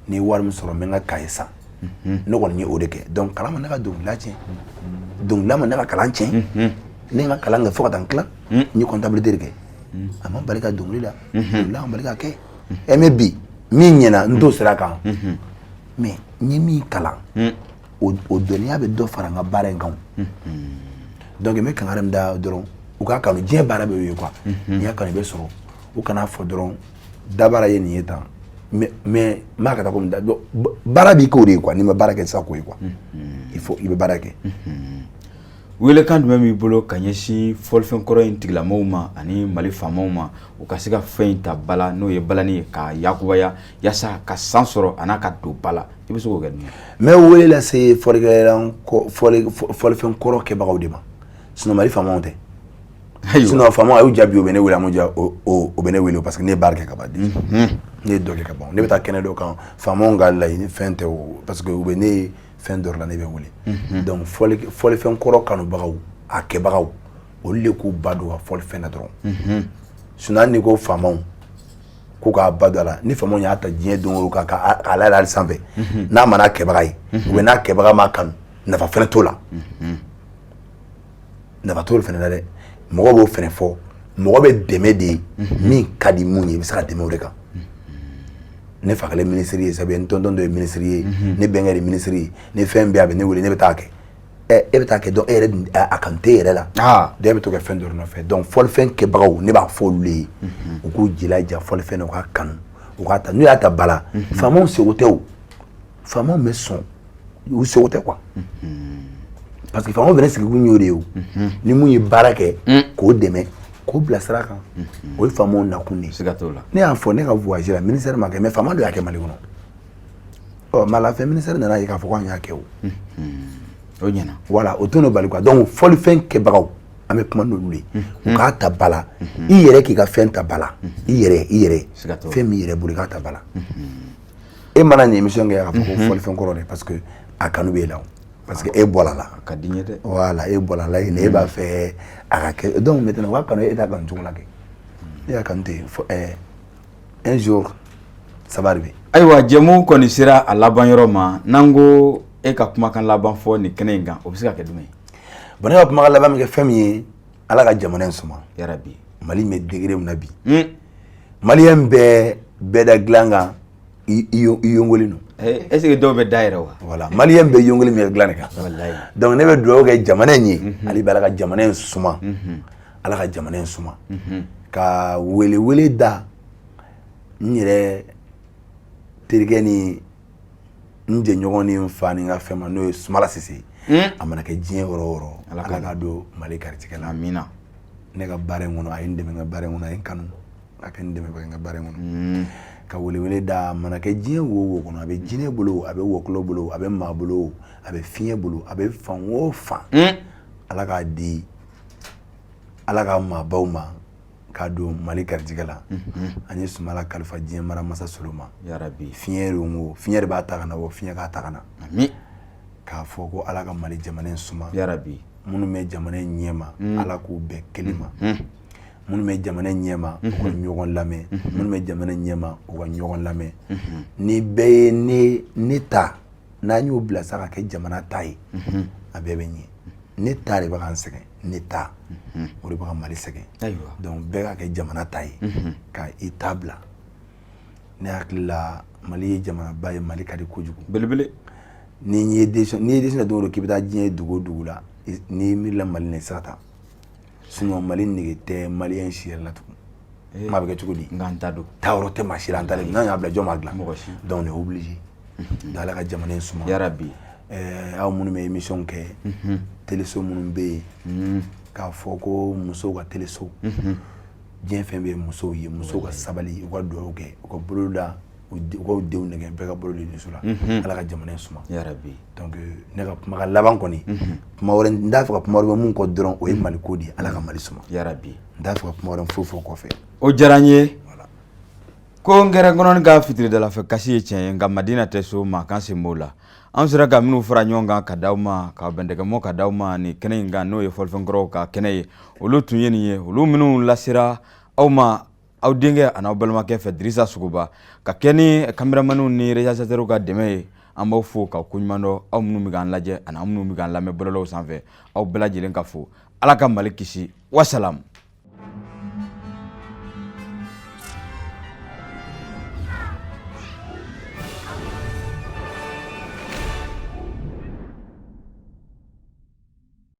ni ye wari min sɔrɔ n bɛ n ka kaye san ne kɔni ye o de kɛ donc kalan ma ne ka dɔnkilida tiɲɛ dɔnkilida ma ne ka kalan tiɲɛ ne ye n ka kalan kɛ fo ka taa n tila n ye comptabilité de kɛ a ma bali ka dɔnkili la dɔnkilida ma bali ka kɛ mais bi min ɲɛna n t'o sira kan mais n ye min kalan o dɔnniya bɛ dɔ fara n ka baara in kan donc n bɛ kangari min da dɔrɔn u k'a kanu diɲɛ baara bɛ ye quoi n'i y'a kanu i bɛ sɔrɔ u kana fɔ dɔrɔn dabara ye nin ye tan mais m'a ka taa komi da baara b'i k'o de ye quoi n'i ma baara kɛ sisan k'o ye quoi il faut i bɛ baara kɛ welekan jumɛn b'i bolo ka ɲɛsin fɔlifɛn kɔrɔ in tigilamɔgɔw ma ani Mali faamaw ma u ka se ka fɛn in ta bala n'o ye balani ye ka yakubaya yaasa ka san sɔrɔ a n'a ka don bala i bɛ se k'o kɛ nin ye mais wele lase fɔlikɛlan fɔlifɛn kɔrɔ kɛbagaw de ma sinon Mali faamaw tɛ sinon faamaw a y'u jaabi o bɛ ne wele a m'u jaabi o bɛ ne wele parce que ne ye baara kɛ ka ban ne ye dɔ kɛ ka ban ne bɛ taa kɛnɛ dɔ kan faamaw ka laɲini fɛn tɛ o parce que u bɛ ne fɛn dɔ la ne bɛ wele donc fɔlifɛn kɔrɔ kanubagaw a kɛbagaw olu de k'u ba don ka fɔlifɛn na dɔrɔn sinon hali ni ko faamaw k'u k'a ba don a la ni faamaw y'a ta diɲɛ don o don k'a layɛlɛ hali sanfɛ n'a ma n'a kɛbaga ye ou bien n'a kɛbaga m'a kanu nafa fɛnɛ t'o la nafa t'o fɛnɛ la dɛ mɔgɔ b'o fɛnɛ fɔ mɔgɔ bɛ dɛmɛ de ye min ka di mun ye i bɛ se ka dɛmɛ o de kan ne fakɛlɛ minisiri ye sabu n tɔntɔn dɔ ye minisiri ye ne bɛnkɛ de minisiri ye ni fɛn bɛɛ a bɛ ne wele ne bɛ taa kɛ bɛ taa kɛ dɔn e yɛrɛ a kan tɛ yɛrɛ la dɔw bɛ to kɛ fɛn dɔ nɔfɛ donc fɔlifɛn kɛbagaw ne b'a fɔ olu ye u k'u jilaja fɔlifɛn na u ka kanu u ka ta n'u y'a ta bala faamaw seko tɛ o faamaw bɛ sɔn u seko tɛ quoi parce que faamaw bɛ ne sigi k'u ɲ'o de ye o ni mun ye baara kɛ k'o dɛmɛ k'o bila sira kan o ye faamaw nakun de ye ne y'a fɔ ne ka voyage la ministère ma kɛ mais faama dɔ y'a kɛ Mali kɔnɔ mais à la fin ministère nana ye k'a fɔ k'an y'a kɛ o o ɲɛna voilà o t'o bali quoi donc fɔlifɛn kɛbagaw an bɛ kuma n'olu ye u k'a ta bala i yɛrɛ k'i ka fɛn ta bala i yɛrɛ fɛn min yɛrɛ bolo i k'a ta bala e mana nin émission kɛ k'a fɔ ko fɔlifɛn kɔrɔ de parce que a kanu b'e la parce que e bɔra la ka di n ye dɛ voilà e bɔra la e b'a fɛ a ka kɛ donc maintenant u ka kanu e t'a kanu cogo la kɛ e y'a kanu ten un jour ça va arriver ayiwa jɛmu kɔni sera a laban yɔrɔ ma n'an ko e ka kumakan laban fɔ nin kɛnɛ in kan o bɛ se ka kɛ jumɛn ye bon ne ka kumakan laban min kɛ fɛn min ye ala ka jamana in suma yarabi Mali bɛ degré min na bi maliyɛn bɛɛ da dilan kan i yongolen don est-ce que dɔw bɛ da yɛrɛ wa voilà maliyɛn bɛ yongolen min dilan de kan donc ne bɛ dugawu kɛ jamana in ye ale bɛ ala ka jamana in suma ala ka jamana in suma ka wele da n yɛrɛ terikɛ ni n jɛɲɔgɔn ni n fa ni n ka fɛn ma n'o ye Sumala Sise a mana kɛ diɲɛ yɔrɔ o yɔrɔ ala ka don Mali garisigɛ la amina ne ka baara in kɔnɔ a ye n dɛmɛ n ka baara in kɔnɔ a ye n kanu a kɛ n dɛmɛ n ka baara in kɔnɔ ka wele da a mana kɛ diɲɛ wo kɔnɔ a bɛ jinɛ bolo a bɛ wɔkulɔ bolo a bɛ maa bolo a bɛ fiɲɛ bolo a bɛ fan o fan ala k'a di ala ka maabaw ma k'a don Mali garisigɛ la an ye Sumala kalifa diɲɛ mara masa Solo ma yarabi fiɲɛ rongo fiɲɛ de b'a ta ka na wa fiɲɛ k'a ta ka na amin k'a fɔ ko ala ka Mali jamana in suma yarabi minnu bɛ jamana in ɲɛma ala k'u bɛɛ kelen ma minnu bɛ jamana in ɲɛma u ka ɲɔgɔn lamɛn minnu bɛ jamana in ɲɛma u ka ɲɔgɔn lamɛn ni bɛɛ ye ne ta n'an y'o bila sa ka kɛ jamana ta ye a bɛɛ bɛ ɲɛ ne ta de bɛ k'an sɛgɛn ne ta o de bɛ ka Mali sɛgɛn donc bɛɛ ka kɛ jamana ta ye ka i ta bila ne hakili la Mali ye jamanaba ye Mali ka di kojugu belebele ni ye décision don o don k'i bɛ taa diɲɛ dugu o dugu la n'i miirila Mali la i sera ta sinon Mali nege tɛ maliyɛn si yɛrɛ la tugun kuma bɛ kɛ cogo di nka n ta don taa yɔrɔ tɛ maa si la an talen n'an y'a bila jɔn b'a dilan donc on est obligé d'ala ka jamana in suma yarabi aw minnu bɛ émission kɛ téléso minnu bɛ yen k'a fɔ ko musow ka téléso diɲɛ fɛn bɛ ye musow ye musow ka sabali u ka dugawu kɛ u ka bolo da u ka denw nɛgɛ bɛɛ ka bolo de nisu la ala ka jamana in suma yarabi donc ne ka kumakan laban kɔni kuma wɛrɛ n t'a fɛ ka kuma wɛrɛ mun kɔ dɔrɔn o ye Mali ko de ye ala ka Mali suma yarabi n t'a fɛ ka kuma wɛrɛ foyi fɔ kɔfɛ o diyara n ye ko n kɛra nkɔnɔni ka fitiridala fɛ kasi ye tiɲɛ ye nka Madina tɛ so maa kan sen b'o la an sera ka minnu fara ɲɔgɔn kan ka d'aw ma ka bɛndɛgɛmɔ ka d'aw ma nin kɛnɛ in kan n'o ye fɔlifɛnkɔrɔw ka kɛnɛ ye olu tun ye nin ye olu minnu lasera aw ma aw denkɛ ani aw balimakɛ fɛ Dirisa Suguba ka kɛ ni caméramanw ni réalisateurs ka dɛmɛ ye an b'aw fo k'aw koɲuman dɔn aw minnu bɛ k'an lajɛ ani aw minnu bɛ k'an lamɛn bɔlɔlɔw sanfɛ aw bɛɛ lajɛlen ka fo ala ka Mali kisi wasalamu